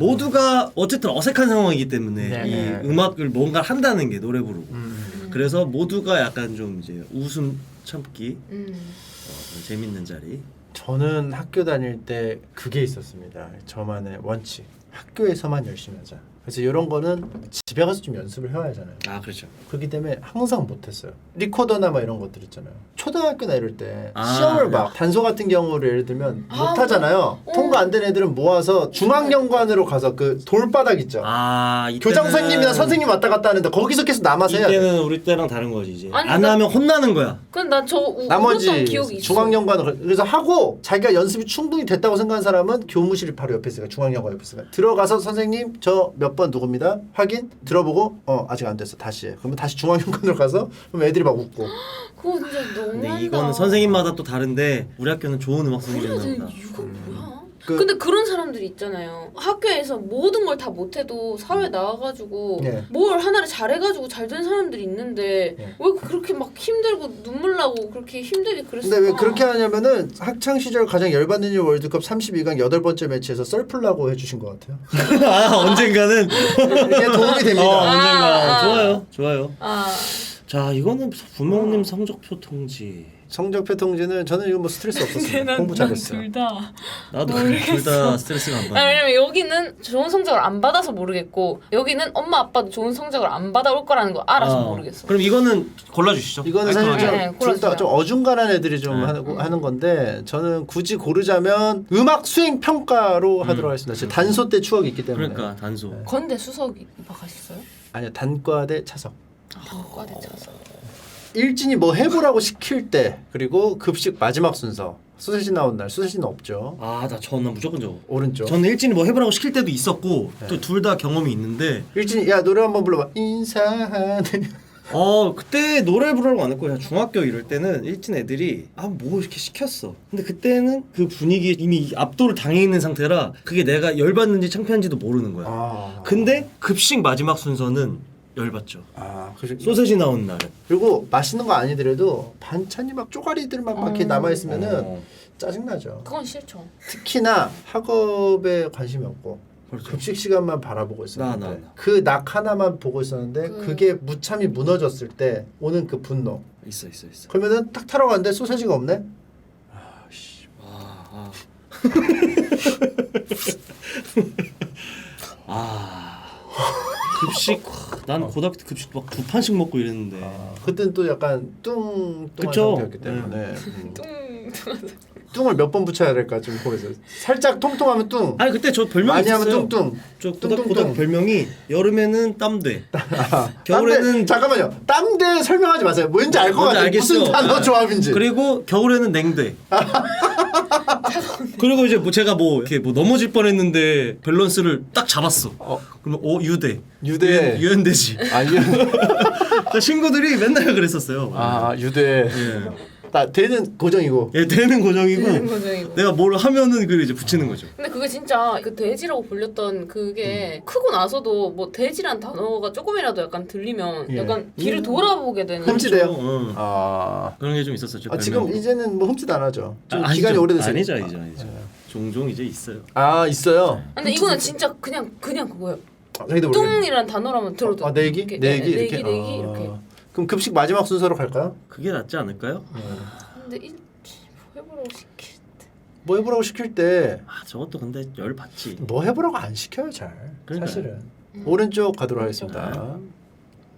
모두가 어쨌든 어색한 상황이기 때문에 네. 이 음악을 뭔가 한다는 게 노래 부르고 그래서 모두가 약간 좀 이제 웃음 참기 재밌는 자리. 저는 학교 다닐 때 그게 있었습니다. 저만의 원칙. 학교에서만 열심히 하자. 그래서 이런 거는 집에 가서 좀 연습을 해야 하잖아요. 아 그렇죠. 그렇기 때문에 항상 못했어요. 리코더나 막 이런 것들 있잖아요. 초등학교나 이럴 때 아, 시험을 막 단소 같은 경우를 예를 들면 못하잖아요. 통과 안 된 애들은 모아서 중앙연관으로 가서 그 돌바닥 있죠. 교장 선생님이나 선생님 왔다 갔다 하는데 거기서 계속 남아서 해야 돼. 이때는 우리 때랑 다른 거지 이제. 아니, 안 하면 혼나는 거야. 근데 난저 나머지 기억이 있어. 중앙연관을 그래서 하고 자기가 연습이 충분히 됐다고 생각하는 사람은 교무실이 바로 옆에 있으니까 중앙연관 옆에 있으니까 들어가서 선생님 저 몇 번 누굽니다. 확인 들어보고 아직 안 됐어 다시 해. 그러면 다시 중앙연관으로 가서 그럼 애들이 막 웃고. 그거 진짜 너무한다. 근데 이거는 선생님마다 또 다른데 우리 학교는 좋은 음악 선생님이었나 보다. 이거 뭐야? 근데 그런 사람들이 있잖아요. 학교에서 모든 걸 다 못해도 사회 나와가지고 네. 뭘 하나를 잘해가지고 잘 된 사람들이 있는데 왜 그렇게 막 힘들고 눈물 나고 그렇게 힘들게 그랬을까? 근데 왜 그렇게 하냐면은 학창 시절 가장 열받는 일 월드컵 32강 8번째 매치에서 썰풀라고 해주신 것 같아요. 언젠가는 이게 도움이 됩니다. 언젠가 좋아요. 아, 자 이거는 부모님 성적표 통지. 성적표 통지는 저는 이거 뭐 스트레스 없었어요. 공부 잘했어요. 둘 다. 나도 둘 다 스트레스가 안 받아. 왜냐면 여기는 좋은 성적을 안 받아서 모르겠고 여기는 엄마 아빠도 좋은 성적을 안 받아올 거라는 거 알아서 모르겠어. 그럼 이거는 골라주시죠. 이거는 사실 네, 둘 다 좀 어중간한 애들이 좀 하는 건데 저는 굳이 고르자면 음악 수행 평가로 하도록 하겠습니다. 제 단소 때 추억이 있기 때문에. 그러니까 단소. 건대 수석 입학하셨어요? 아니요 단과대 차석. 과대 차서. 일진이 뭐 해보라고 시킬 때 그리고 급식 마지막 순서 소세지 나온 날 소세지는 없죠. 저는 무조건 저거. 오른쪽. 저는 일진이 뭐 해보라고 시킬 때도 있었고 또 둘 다 경험이 있는데. 일진이 야 노래 한번 불러봐. 인사하는. 그때 노래 부르라고 안 했고 그냥 중학교 이럴 때는 일진 애들이 뭐 이렇게 시켰어. 근데 그때는 그 분위기에 이미 압도를 당해 있는 상태라 그게 내가 열받는지 창피한지도 모르는 거야. 근데 급식 마지막 순서는 열받죠. 소세지 나온 날은. 그리고 맛있는 거 아니더라도 반찬이 막 쪼가리들만 막 이렇게 남아 있으면은 짜증나죠. 그건 싫죠. 특히나 학업에 관심이 없고 그렇죠. 급식 시간만 바라보고 있었는데 나. 그 낙 하나만 보고 있었는데 그게 무참히 무너졌을 때 오는 그 분노. 있어. 그러면은 딱 타러 갔는데 소세지가 없네. 급식 난 고등학교 때 급식 막 2판씩 먹고 이랬는데. 그때는 또 약간 뚱뚱한 그쵸? 상태였기 때문에 뚱을 몇 번 붙여야 될까 좀 모르겠어요. 살짝 통통하면 뚱. 아니 그때 저 별명이 많이 하면 있었어요. 뚱뚱. 저 고등학교 별명이 여름에는 땀돼. 겨울에는 겨울에는 잠깐만요. 땀대 설명하지 마세요. 뭔지 알 것 뭔지 같아요. 알겠죠? 무슨 단어 조합인지. 그리고 겨울에는 냉돼. 그리고 이제 제가 이렇게 넘어질 뻔했는데 밸런스를 딱 잡았어. 그러면 유대. 유연되지. 유대. 친구들이 맨날 그랬었어요. 유대. 예. 나 대는 고정이고. 예, 되는 고정이고 고정이고. 내가 뭘 하면은 그걸 이제 붙이는 거죠. 근데 그게 진짜 그 돼지라고 불렸던 그게 크고 나서도 뭐 돼지란 단어가 조금이라도 약간 들리면 예. 약간 뒤를 돌아보게 되는. 흠지돼요. 응. 아. 그런 게 좀 있었었죠. 지금 별명이. 이제는 뭐 흠칫 안 하죠. 좀 아니죠. 기간이 오래돼서. 아니죠. 종종 이제 있어요. 아 있어요. 근데 이거는 진짜 그냥 그거예요. 자기도 모르겠네. 뚱이란 단어라면 들어도. 내 얘기? 이렇게, 내 얘기 네, 이렇게. 내기 아. 이렇게. 그럼 급식 마지막 순서로 갈까요? 그게 낫지 않을까요? 근데 해보라고 시킬 때. 뭐 해보라고 시킬 때 뭐 아 저것도 근데 열 받지. 해보라고 안 시켜요 잘. 그러니까요. 사실은. 오른쪽 가도록 하겠습니다.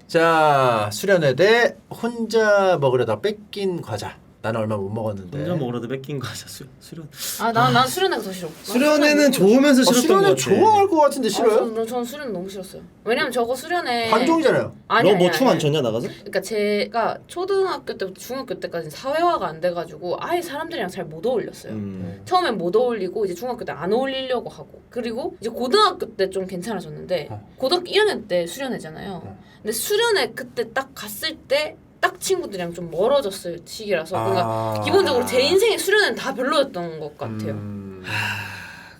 자 수련회 대 혼자 먹으려다 뺏긴 과자. 나는 얼마 못 먹었는데. 혼자 먹으라도 뺏긴 과자 수련. 난 수련회가 더 싫어. 수련회는 좋으면서 싫었던 것 수련회 같아. 좋아할 것 같은데 싫어요? 저는 수련 너무 싫었어요. 왜냐면 저거 수련회 관종이잖아요. 아니 너 뭐 춤 안 췄냐 나가서? 그러니까 제가 초등학교 때부터 중학교 때까지 사회화가 안 돼가지고 아예 사람들이랑 잘 못 어울렸어요. 처음엔 못 어울리고 이제 중학교 때 안 어울리려고 하고 그리고 이제 고등학교 때 좀 괜찮아졌는데 고등학교 1학년 때 수련회잖아요. 근데 수련회 그때 딱 갔을 때 딱 친구들이랑 좀 멀어졌을 시기라서 그러니까 기본적으로 제 인생의 수련회는 다 별로였던 것 같아요.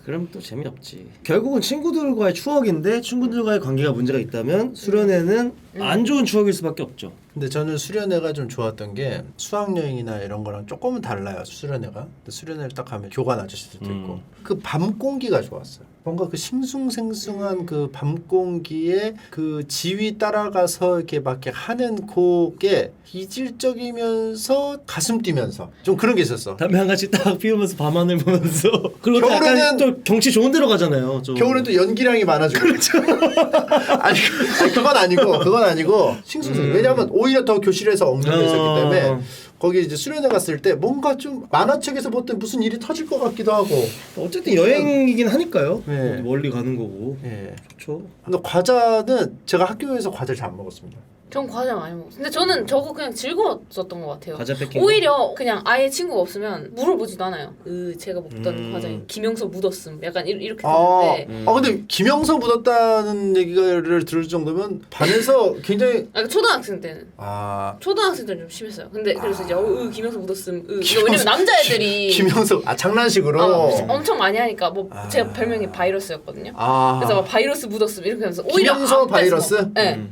그럼 또 재미없지. 결국은 친구들과의 추억인데 친구들과의 관계가 문제가 있다면 수련회는 안 좋은 추억일 수밖에 없죠. 근데 저는 수련회가 좀 좋았던 게 수학여행이나 이런 거랑 조금은 달라요. 수련회가. 근데 수련회를 딱 가면 교관 아저씨들도 있고 그 밤 공기가 좋았어요. 뭔가 그 싱숭생숭한 그 밤 공기에 그 지휘 따라가서 이렇게 막 이렇게 하는 그게 이질적이면서 가슴 뛰면서 좀 그런 게 있었어. 담배 한 가지 딱 피우면서 밤하늘 보면서 그리고 또 겨울에는- 약간 또 경치 좋은 데로 가잖아요. 좀. 겨울엔 또 연기량이 많아지고. 그렇죠. 아니 그건 아니고 싱숭생. 왜냐하면 오히려 더 교실에서 엉덩이 있었기 때문에 거기 이제 수련회 갔을 때 뭔가 좀 만화책에서 보던 무슨 일이 터질 것 같기도 하고. 어쨌든 여행이긴 하니까요. 네. 어디 멀리 가는 거고. 예. 좋죠. 근데 과자는 제가 학교에서 과자를 잘 안 먹었습니다. 전 과자 많이 먹었어요. 근데 저는 저거 그냥 즐거웠었던 것 같아요. 과자 뺏긴 오히려 그냥 아예 친구가 없으면 물어보지도 않아요. 제가 먹던 과자 김영서 묻었음. 약간 이렇게 되는데 근데 김영서 묻었다는 얘기를 들을 정도면 반에서 굉장히 그러니까 초등학생 때는 초등학생 때는 좀 심했어요. 근데 그래서 이제 김영서 묻었음. 왜냐면 남자애들이 김영서 장난식으로 엄청 많이 하니까 뭐 제가 별명이 바이러스였거든요. 아. 그래서 막 바이러스 묻었음 이렇게 하면서 오히려 김영서 안 바이러스? 뺏어 먹- 네.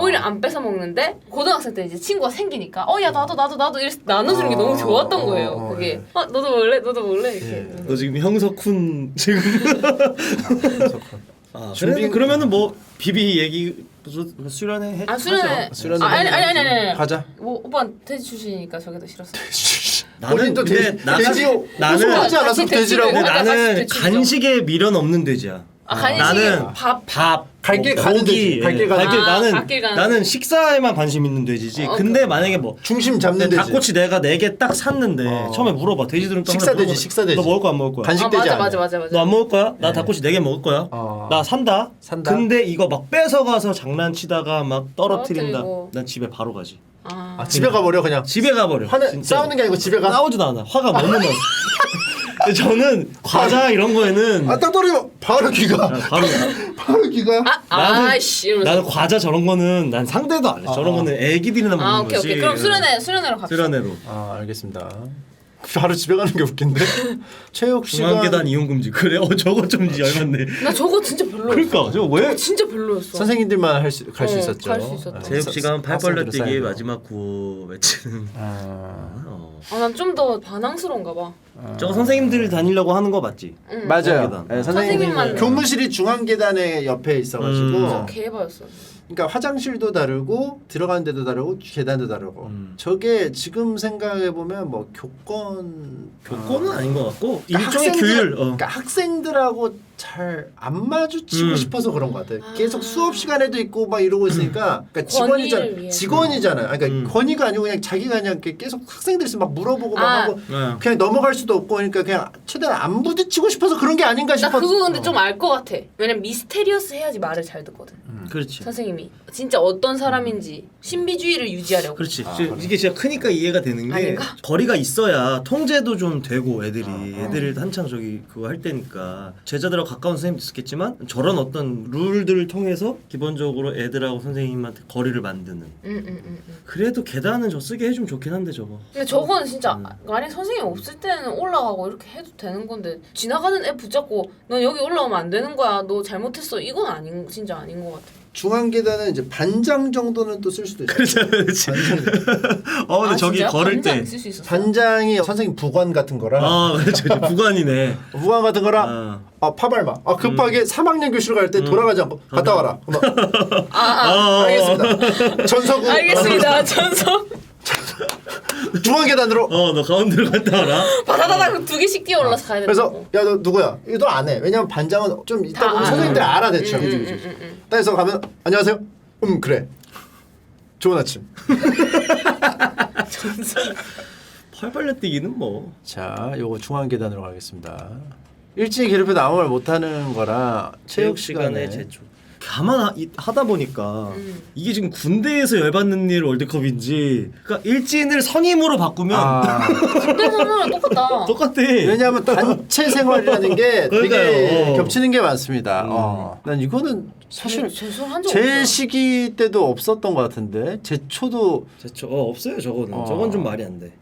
오히려 안 뺏어 먹는데 고등학생 때 이제 친구가 생기니까 야 나도 이래서 나눠주는 게 너무 좋았던 거예요. 그게 예. 너도 먹을래 이렇게. 예. 너 지금 형석훈 지금. 준비- 그러면은 뭐 비비 얘기 수련회 해. 수련회 수련회 아니 가자. 뭐 오빠 돼지 출신이니까 저게 더 싫었어. 나는 또 근데 돼지 나는 소소하지 않아서 같이 돼지라고. 돼지를- 나는 돼지죠. 간식에 미련 없는 돼지야. 간식이 나는 밥 갈 길 가는 돼지. 갈 길 가는 돼지. 갓길 가는 나는 식사에만 관심 있는 돼지지. 근데 만약에 뭐 중심 잡는 돼지. 닭꼬치 내가 4개 딱 샀는데 처음에 물어봐. 돼지들은 또 식사 항상 돼지, 물어봐. 식사 돼지. 너 먹을 거야 안 먹을 거야? 간식 돼지 아니야. 맞아. 너 안 먹을 거야? 나 닭꼬치 4개 먹을 거야. 나 산다. 근데 이거 막 뺏어가서 장난치다가 막 떨어뜨린다. 떨어뜨리고. 난 집에 바로 가지. 집에 가버려 그냥. 집에 가버려. 진짜. 싸우는 게 아니고 집에 가. 싸우지도 않아. 화가 너무 나. 근데 저는 과자 이런 거에는 딱 떨어지면 바로 귀가. 바로 귀가. 이러면서. 나는 과자 저런 거는 난 상대도 안 해. 저런 거는 애기들이나 먹는 오케이. 거지. 그럼 수련회로 갑시다. 수련회로. 알겠습니다. 바로 집에 가는 게 웃긴데. 체육 시간. 중앙계단 이용 금지. 그래? 저거 좀 열받네. 나 저거 진짜 별로였어. 그러니까 저거 왜? 진짜 별로였어. 선생님들만 갈 수 있었죠. 갈 수 있었죠. 체육 시간 팔 벌려 뛰기 쌓이고. 마지막 구호 외치는. 난 좀 더 반항스러운가 봐. 저거 선생님들 다니려고 하는 거 맞지? 맞아요. 중앙계단. 네, 선생님만. 교무실이 중앙계단의 옆에 있어가지고. 개바였어. 그러니까 화장실도 다르고 들어가는 데도 다르고 계단도 다르고. 저게 지금 생각해 보면 뭐 교권은 아닌 것 같고 그러니까 일종의 교율. 그러니까 학생들하고 잘 안 마주치고 싶어서 그런 것 같아요. 계속 수업 시간에도 있고 막 이러고 있으니까 그러니까 권위를 위해서. 직원이잖아요. 그러니까 권위가 아니고 그냥 자기가 그냥 이렇게 계속 학생들 있으면 막 물어보고 막 하고 그냥 넘어갈 수도 없고 그러니까 그냥 최대한 안 부딪히고 싶어서 그런 게 아닌가 나 싶어. 그거 근데 좀 알 것 같아. 왜냐면 미스테리어스 해야지 말을 잘 듣거든. 그렇지. 선생님이 진짜 어떤 사람인지 신비주의를 유지하려고. 그렇지. 그래. 이게 진짜 크니까 이해가 되는 게 아닌가? 거리가 있어야 통제도 좀 되고 애들이 한창 저기 그거 할 때니까 제자들하고 가까운 선생님도 있었겠지만 저런 어떤 룰들을 통해서 기본적으로 애들하고 선생님한테 거리를 만드는. 그래도 계단은 저 쓰게 해주면 좋긴 한데 저거. 근데 저거는 진짜 만약 선생님 없을 때는 올라가고 이렇게 해도 되는 건데 지나가는 애 붙잡고 넌 여기 올라오면 안 되는 거야. 너 잘못했어. 이건 진짜 아닌 것 같아. 중앙 계단은 이제 반장 정도는 또 쓸 수도 있어요. 그렇지. 근데 저기 진짜요? 걸을 반장 때. 쓸 수 있었어? 반장이 선생님 부관 같은 거라. 그렇죠. 부관이네. 부관 같은 거라. 파발마. 급하게 3학년 교실 갈 때 돌아가지 않고 갔다 와라. 알겠습니다. 전서구. 알겠습니다. 전석. 중앙 계단으로. 너 가운데로 갔다 와라. 바다다닥 2개씩 뛰어 올라서 가야 된다고. 그래서 야 너 누구야? 이거 너 안 해. 왜냐면 반장은 좀 이따 보면 선생님들 알아 대충. 그래서 가면 안녕하세요. 그래. 좋은 아침. 팔팔려 뛰기는 뭐. 자, 요거 중앙 계단으로 가겠습니다. 일찍 괴롭혀도 아무 말 못하는 거라 체육 시간에 제초. 가만 하다 보니까 이게 지금 군대에서 열받는 일 월드컵인지 그러니까 일진을 선임으로 바꾸면 군대 선수랑 똑같다. 똑같아. 왜냐하면 단체 생활이라는 게 되게 그러니까요. 겹치는 게 많습니다. 난 이거는 사실 제소한적 제 없어. 시기 때도 없었던 것 같은데 제 초도 제초 없어요 저거는. 저건 좀 말이 안 돼.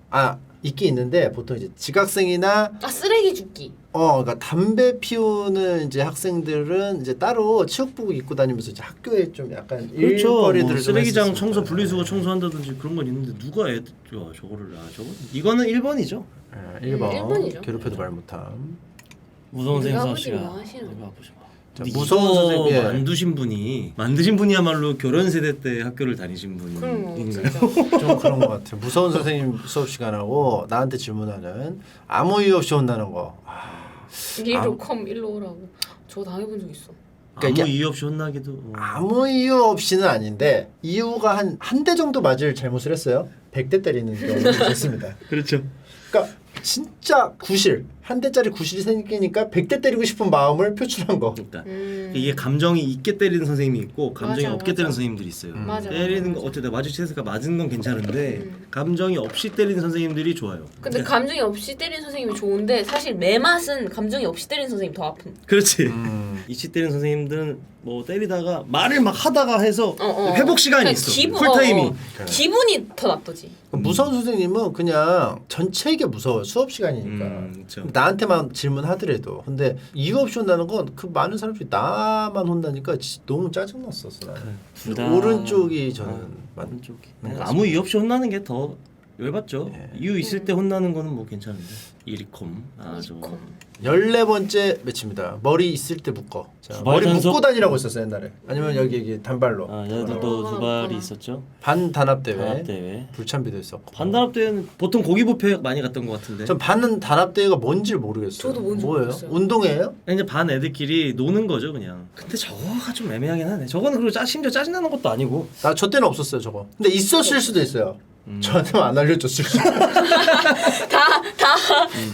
있긴 있는데 보통 이제 지각생이나 쓰레기 줍기. 그러니까 담배 피우는 이제 학생들은 이제 따로 체육복 입고 다니면서 이제 학교에 좀 약간 그렇죠. 일거리들을 뭐 좀 쓰레기장 했었으니까. 청소 분리수거 청소한다든지 그런 건 있는데 누가 저거를 저거 이거는 1번이죠. 1번 일본이죠. 괴롭혀도 말 못함. 무서운 내가 생사 아버지 씨가 뭐 하시는 거야? 자, 근데 무서운 이거 선생님, 예. 만드신 분이야말로 결혼 세대 때 학교를 다니신 그런 거 분인가요? 진짜. 좀 그런 것 같아요. 무서운 선생님 수업 시간하고 나한테 질문하는 아무 이유 없이 혼나는 거. 일로 일로 오라고. 저 당해본 적 있어. 그러니까 아무 이게 이유 없이 혼나기도. 아무 이유 없이는 아닌데 이유가 한 대 정도 맞을 잘못을 했어요. 100대 때리는 경우가 있습니다. 그렇죠. 그러니까 진짜 구실 한 대짜리 구실이 생기니까 100대 때리고 싶은 마음을 표출한 거. 그러니까 이게 감정이 있게 때리는 선생님이 있고 감정이 맞아, 없게 맞아. 때리는 선생님들이 있어요. 맞아, 때리는 거 맞아. 어쨌든 마주치니까 맞은 건 괜찮은데 감정이 없이 때리는 선생님들이 좋아요. 근데 감정이 없이 때린 선생님이 좋은데 사실 내 맛은 감정이 없이 때린 선생님 더 아픔. 그렇지. 이치 때리는 선생님들은 뭐 때리다가 말을 막 하다가 해서 회복 시간이 그냥 있어. 쿨타임이. 기분이 더 나쁘지. 무서운 선생님은 그냥 전체에게 무서워요. 수업 시간이니까. 그렇죠. 나한테만 질문하더라도. 근데 이유 없이 혼나는 건 그 많은 사람들이 나만 혼나니까 너무 짜증났었어. 둘 다. 오른쪽이 저는 맞는 오른쪽이. 맞습니다. 아무 이유 없이 혼나는 게 더 열받죠. 예. 이유 있을 때 혼나는 거는 뭐 괜찮은데. 이리콤. 저거. 14번째 매치입니다. 머리 있을 때 묶어. 자, 두발 머리 단속? 묶고 다니라고 했었어요 옛날에. 아니면 여기 단발로. 얘도 또 두 발이 있었죠. 반단합 대회. 단합 대회. 불참비도 있었고. 반단합 대회는 보통 고기 뷔페 많이 갔던 것 같은데. 전 반단합 대회가 뭔지 모르겠어요. 저도 뭔지 뭐예요? 모르겠어요. 운동회예요? 이제 반 애들끼리 노는 거죠 그냥. 근데 저거가 좀 애매하긴 하네. 저거는 그리고 심지어 짜증나는 것도 아니고. 나 저 때는 없었어요 저거. 근데 있었을 수도 있어요. 저한테만 안 알려줬을 수도. 다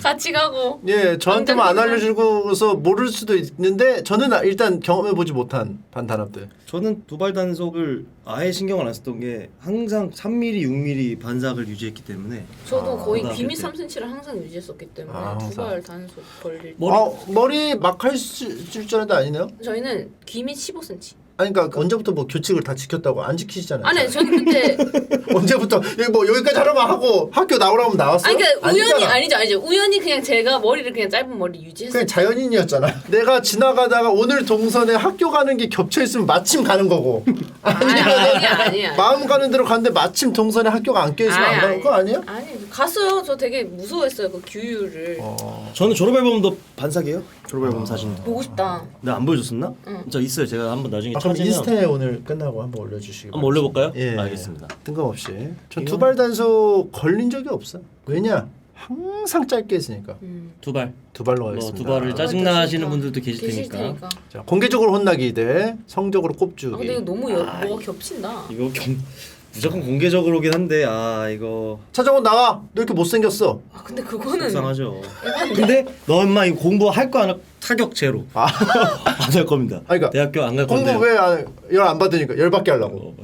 같이 가고. 예, 저한테만 안 알려주고서 모를 수도 있는데 저는 일단 경험해보지 못한 반단합 대. 저는 두발 단속을 아예 신경을 안 썼던 게 항상 3mm, 6mm 반삭을 유지했기 때문에 저도 거의 고등학교 귀밑 때. 3cm를 항상 유지했었기 때문에 항상. 두발 단속 벌릴. 머리 막 할 줄줄알았는데 아니네요? 저희는 귀밑 15cm. 아니 그러니까 언제부터 뭐 규칙을 다 지켰다고 안 지키시잖아요. 아니 저는 그때 언제부터 여기까지 하라면 하고 학교 나오라면 나왔어요? 아니 그러니까 우연히 아니잖아. 아니죠 우연히 그냥 제가 머리를 그냥 짧은 머리 유지했어요. 그냥 자연인이었잖아. 내가 지나가다가 오늘 동선에 학교 가는 게 겹쳐 있으면 마침 가는 거고. 아니야. 마음 가는 대로 갔는데 마침 동선에 학교가 안 껴 있으면 안 가는 거 아니에요? 아니 갔어요. 저 되게 무서워했어요 그 규율을. 저는 졸업 앨범도 반삭이에요. 졸업 앨범 사진도. 보고 싶다. 내가 안 보여줬었나? 저 있어요. 제가 한번 나중에 그럼 찾으면 인스타에 오늘 끝나고 한번 올려주시기 한번 올려볼까요? 예. 알겠습니다. 뜬금없이. 전 이건- 두발 단속 걸린 적이 없어. 왜냐? 항상 짧게 했으니까. 두 발. 두 발로 뭐 하겠습니다. 두 발을 짜증나 하시는 분들도 계실 계실 테니까. 테니까. 자, 공개적으로 혼나기 대 성적으로 꼽주기. 근데 이거 너무 뭐가 겹친다. 이거 무조건 공개적으로긴 한데 아 이거 차정원 나와. 너 이렇게 못생겼어. 아 근데 그거는 속상하죠. 근데 너 임마 이거 공부할 거 안 타격 제로. 아. 안 할 겁니다. 아니, 그러니까 대학교 안 갈 건데. 공부 열 안 받으니까 열받게 하려고.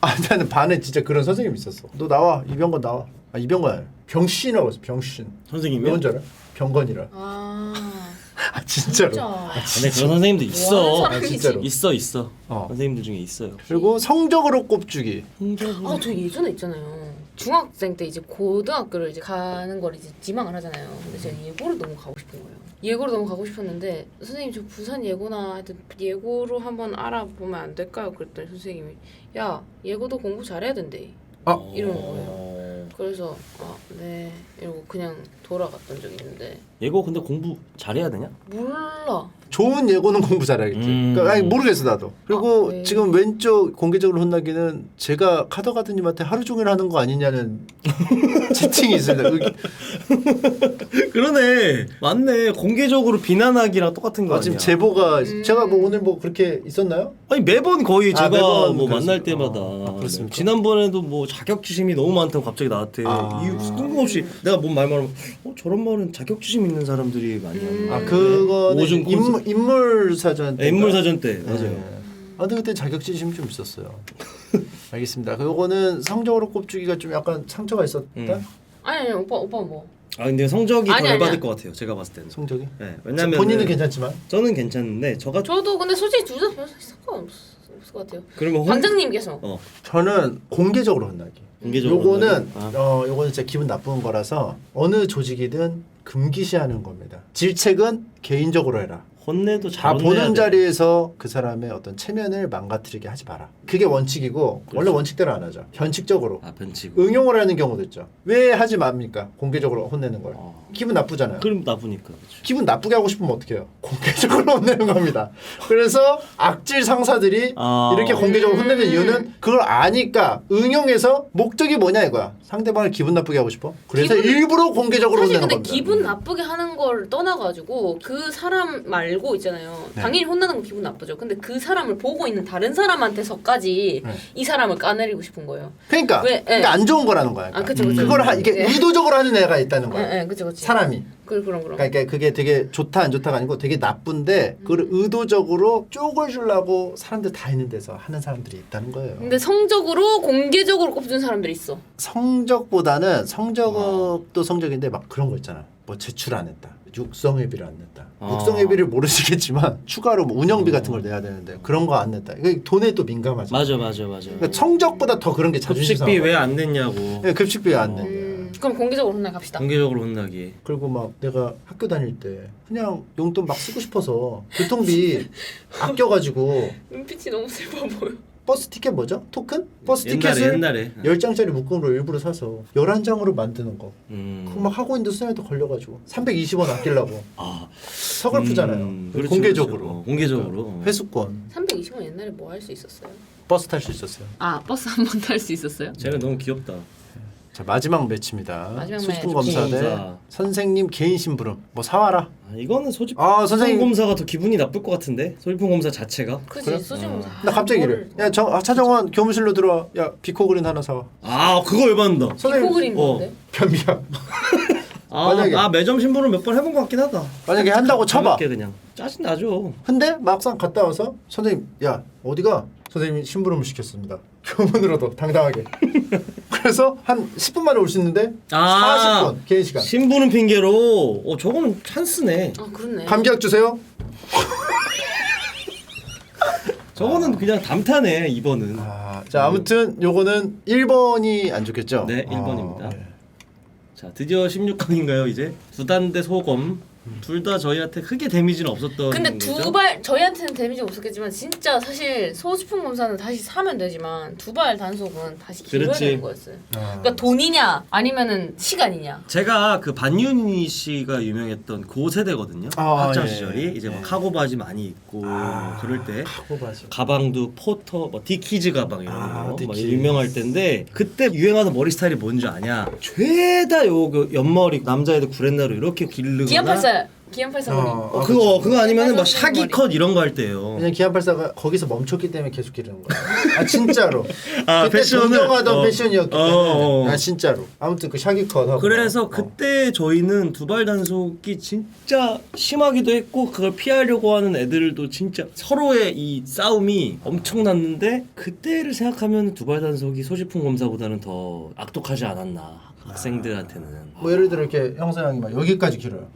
아 나는 반에 진짜 그런 선생님 있었어. 너 나와 이병건 나와. 아 이병건 아니야. 병신이라고 했어. 병신. 선생님이요? 왜 뭔지 알아? 병건이라. 아 아 진짜로. 진짜 근데 그런 선생님도 뭐 있어. 하는 아, 사람이지? 진짜로. 있어. 어. 선생님들 중에 있어요. 그리고 성적으로 꼽주기. 아, 저 예전에 있잖아요. 중학생 때 이제 고등학교를 이제 가는 걸 이제 지망을 하잖아요. 근데 제가 예고를 너무 가고 싶은 거예요. 예고를 너무 가고 싶었는데 선생님 저 부산 예고나 하여튼 예고로 한번 알아보면 안 될까요? 그랬더니 선생님이 야 예고도 공부 잘해야 된대. 아. 이러는 거예요. 그래서 아 네 이러고 그냥 돌아갔던 적이 있는데 예고 근데 공부 잘해야 되냐? 몰라. 좋은 예고는 공부 잘하겠지. 그러니까 아니, 모르겠어 나도. 그리고 아, 네. 지금 왼쪽 공개적으로 혼나기는 제가 카더가드님한테 하루 종일 하는 거 아니냐는 지칭이 있습니다. 그러네. 맞네. 공개적으로 비난하기랑 똑같은 거 아, 아니야? 지금 제보가 제가 뭐 오늘 뭐 그렇게 있었나요? 아니 매번 거의 아, 제가 매번 뭐 그렇습니까? 만날 때마다 그렇습니까? 네. 지난번에도 뭐 자격지심이 너무 많다고 갑자기 나한테 아. 이유 뜬금없이 내가 뭔 말만 하면 저런 말은 자격지심 있는 사람들이 많이 하는 아 그거는 오중 인물 사전 때. 인물 사전 때 맞아요. 아 근데 그때 자격지심이 좀 있었어요. 알겠습니다. 그거는 성적으로 꼽주기가 좀 약간 상처가 있었다. 아니 오빠 뭐 아 근데 성적이 아니, 덜 아니야. 받을 것 같아요. 제가 봤을 때는. 성적이? 네, 왜냐면 본인은 괜찮지만 저는 괜찮은데 저가 저도 근데 솔직히 둘 다 별 상관없을 것 같아요. 그러면 관장님께서 저는 공개적으로 혼나기. 공개적으로 요거는 혼나기? 요거는 진짜 기분 나쁜 거라서 어느 조직이든 금기시하는 겁니다. 질책은 개인적으로 해라. 혼내도 다 잘 혼내야 보는 돼. 자리에서 그 사람의 어떤 체면을 망가뜨리게 하지 마라. 그게 원칙이고 원래 원칙대로 안 하죠. 현칙적으로 아 변치고. 응용을 하는 경우도 있죠. 왜 하지 맙니까? 공개적으로 혼내는 걸. 기분 나쁘잖아요. 그럼 나쁘니까. 그렇죠. 기분 나쁘게 하고 싶으면 어떻게 해요? 공개적으로 혼내는 겁니다. 그래서 악질 상사들이 아. 이렇게 공개적으로 혼내는 이유는 그걸 아니까 응용해서 목적이 뭐냐 이거야. 상대방을 기분 나쁘게 하고 싶어. 그래서 기분- 일부러 공개적으로 사실 혼내는 근데 겁니다. 기분 나쁘게 하는 걸 떠나가지고 그 사람 말고 있잖아요. 네. 당연히 혼나는 건 기분 나쁘죠. 근데 그 사람을 보고 있는 다른 사람한테서까지 네. 이 사람을 까내리고 싶은 거예요. 그러니까, 왜? 그러니까 안 좋은 거라는 거야. 그러니까. 아, 그쵸, 그쵸. 그걸 이게 네. 의도적으로 하는 애가 있다는 예, 거야. 예, 그쵸. 사람이. 그럼. 그러니까 그게 되게 좋다 안 좋다가 아니고 되게 나쁜데 그걸 의도적으로 쪽을 주려고 사람들 다 있는 데서 하는 사람들이 있다는 거예요. 근데 성적으로 공개적으로 꼽준 사람들이 있어. 성적보다는 성적도 성적인데 막 그런 거 있잖아. 뭐 제출 안 했다. 육성회비를 안 냈다. 육성회비를 모르시겠지만 추가로 뭐 운영비 같은 걸 내야 되는데 그런 거 안 냈다. 이거 돈에 또 민감하죠. 맞아. 그러니까 성적보다 더 그런 게 자존심 급식비 상하고. 왜 안 냈냐고. 네, 급식비 안 냈냐. 그럼 공개적으로 혼나 갑시다. 공개적으로 혼나기. 그리고 막 내가 학교 다닐 때 그냥 용돈 막 쓰고 싶어서 교통비 아껴가지고 눈빛이 너무 슬퍼 보여. 버스 티켓 뭐죠? 토큰? 버스 티켓을 옛날에. 10장짜리 묶음으로 일부러 사서 11장으로 만드는 거. 음. 그거 막 하고 있는데 수행에도 걸려가지고 320원 아끼려고 아. 서글프잖아요. 그렇죠, 공개적으로. 그렇죠. 공개적으로. 회수권 320원 옛날에 뭐 할 수 있었어요? 버스 탈 수 있었어요. 아 버스 한 번 탈 수 있었어요? 쟤는 너무 귀엽다. 자 마지막 매치입니다. 마지막 소지품 매치. 검사 대 검사. 선생님 개인 심부름. 뭐 사와라. 아, 이거는 소지품 아 선생님. 검사가 더 기분이 나쁠 것 같은데 소지품 검사 자체가. 그지 그래? 소지품. 나 갑자기 이래. 야 차정원 교무실로 들어와. 야 비코 그린 하나 사와. 아 그거 열받는다. 비코 그린 건데. 변비야. 아, 만약에- 아 매점 신부름 몇 번 해본 것 같긴 하다. 만약에 한다고 쳐봐. 가볍게 그냥 짜증 나죠. 근데 막상 갔다 와서 선생님 야 어디가? 선생님이 심부름을 시켰습니다. 교문으로도 당당하게. 그래서 한 10분 만에 올 수 있는데 40분 개인 시간. 신부는 핑계로 저거는 찬스네. 아 그렇네. 감기약 주세요. 저거는 그냥 담타네 2번은. 자 아무튼 요거는 1번이 안 좋겠죠? 네 1번입니다. 네. 자 드디어 16강인가요 이제? 두단 대 소검. 둘 다 저희한테 크게 데미지는 없었던 근데 거죠? 두 발 저희한테는 데미지 없었겠지만 진짜 사실 소지품 검사는 다시 사면 되지만 두 발 단속은 다시 길어야 그렇지. 되는 거였어요. 그러니까 돈이냐 아니면은 시간이냐. 제가 그 반윤희 씨가 유명했던 고 세대거든요. 학창 예. 시절이 이제 막 카고 바지 많이 입고 그럴 때 하고 봐죠. 가방도 포터, 뭐 디키즈 가방 이런 거 막 디키즈. 유명할 때인데 그때 유행하던 머리 스타일이 뭔지 아냐? 죄다 요그 옆머리 남자애들 구렛나루 이렇게 기르거나 기안8살 기안84머리. 그거 아니면은 막 그래서 샤기 머리. 컷 이런 거 할 때요. 그냥 기안84가 거기서 멈췄기 때문에 계속 기르는 거야. 아 진짜로. 아, 그때 패션을- 존경하던 패션이었기 때문에. 어. 아 진짜로. 아무튼 그 샤기 컷하고. 그래서 그때 저희는 두발 단속이 진짜 심하기도 했고 그걸 피하려고 하는 애들도 진짜 서로의 이 싸움이 엄청났는데 그때를 생각하면 두발 단속이 소지품 검사보다는 더 악독하지 않았나 학생들한테는. 뭐 예를 들어 이렇게 형사형이 막 여기까지 길어요.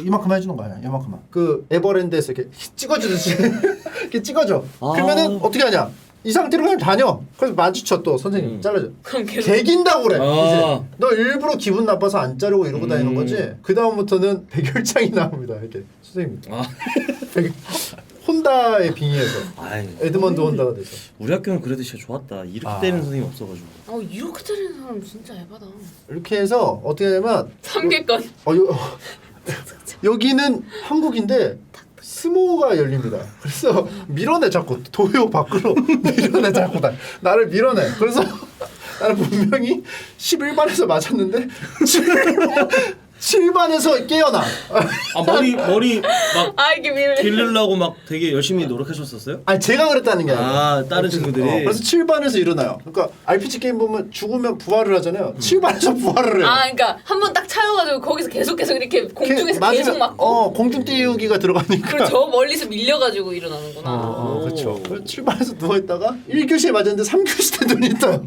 이만큼 해주는 거 아니야? 이만큼만. 그 에버랜드에서 이렇게 찍어주듯이 이렇게 찍어줘. 아. 그러면은 어떻게 하냐? 이 상태로 그냥 다녀. 그래서 마주쳐 또 선생님 잘라줘. 그럼 계속 개긴다고 그래. 아. 이제 너 일부러 기분 나빠서 안 자르고 이러고 다니는 거지. 그 다음부터는 백열장이 나옵니다. 이렇게 선생님. 아. 혼다의 빙의에서 아이, 에드먼드 혼다가 돼서. 우리 학교는 그래도 진짜 좋았다. 이렇게 아. 때리는 선생님 없어가지고. 이렇게 때리는 사람 진짜 에바다. 이렇게 해서 어떻게 하냐면 삼계권. 여기는 한국인데 스모가 열립니다. 그래서 밀어내 자꾸 도요 밖으로 밀어내 자꾸 나를 밀어내. 그래서 나는 분명히 11반에서 맞았는데 7반에서 깨어나. 아 머리 막 이게 밀려. 기르려고 막 되게 열심히 노력하셨었어요? 아니 제가 그랬다는 게 아니라. 아 다른 친구들이. 그래서 7반에서 일어나요. 그러니까 RPG 게임 보면 죽으면 부활을 하잖아요. 7반에서 부활을 해요. 그러니까 한 번 딱 차여가지고 거기서 계속 이렇게 공중에서 맞으면- 계속 맞고. 공중 띄우기가 들어가니까. 그리고 저 멀리서 밀려가지고 일어나는구나. 그렇죠. 7반에서 누워있다가 1교시에 맞았는데 3교시 때 눈이 떠요.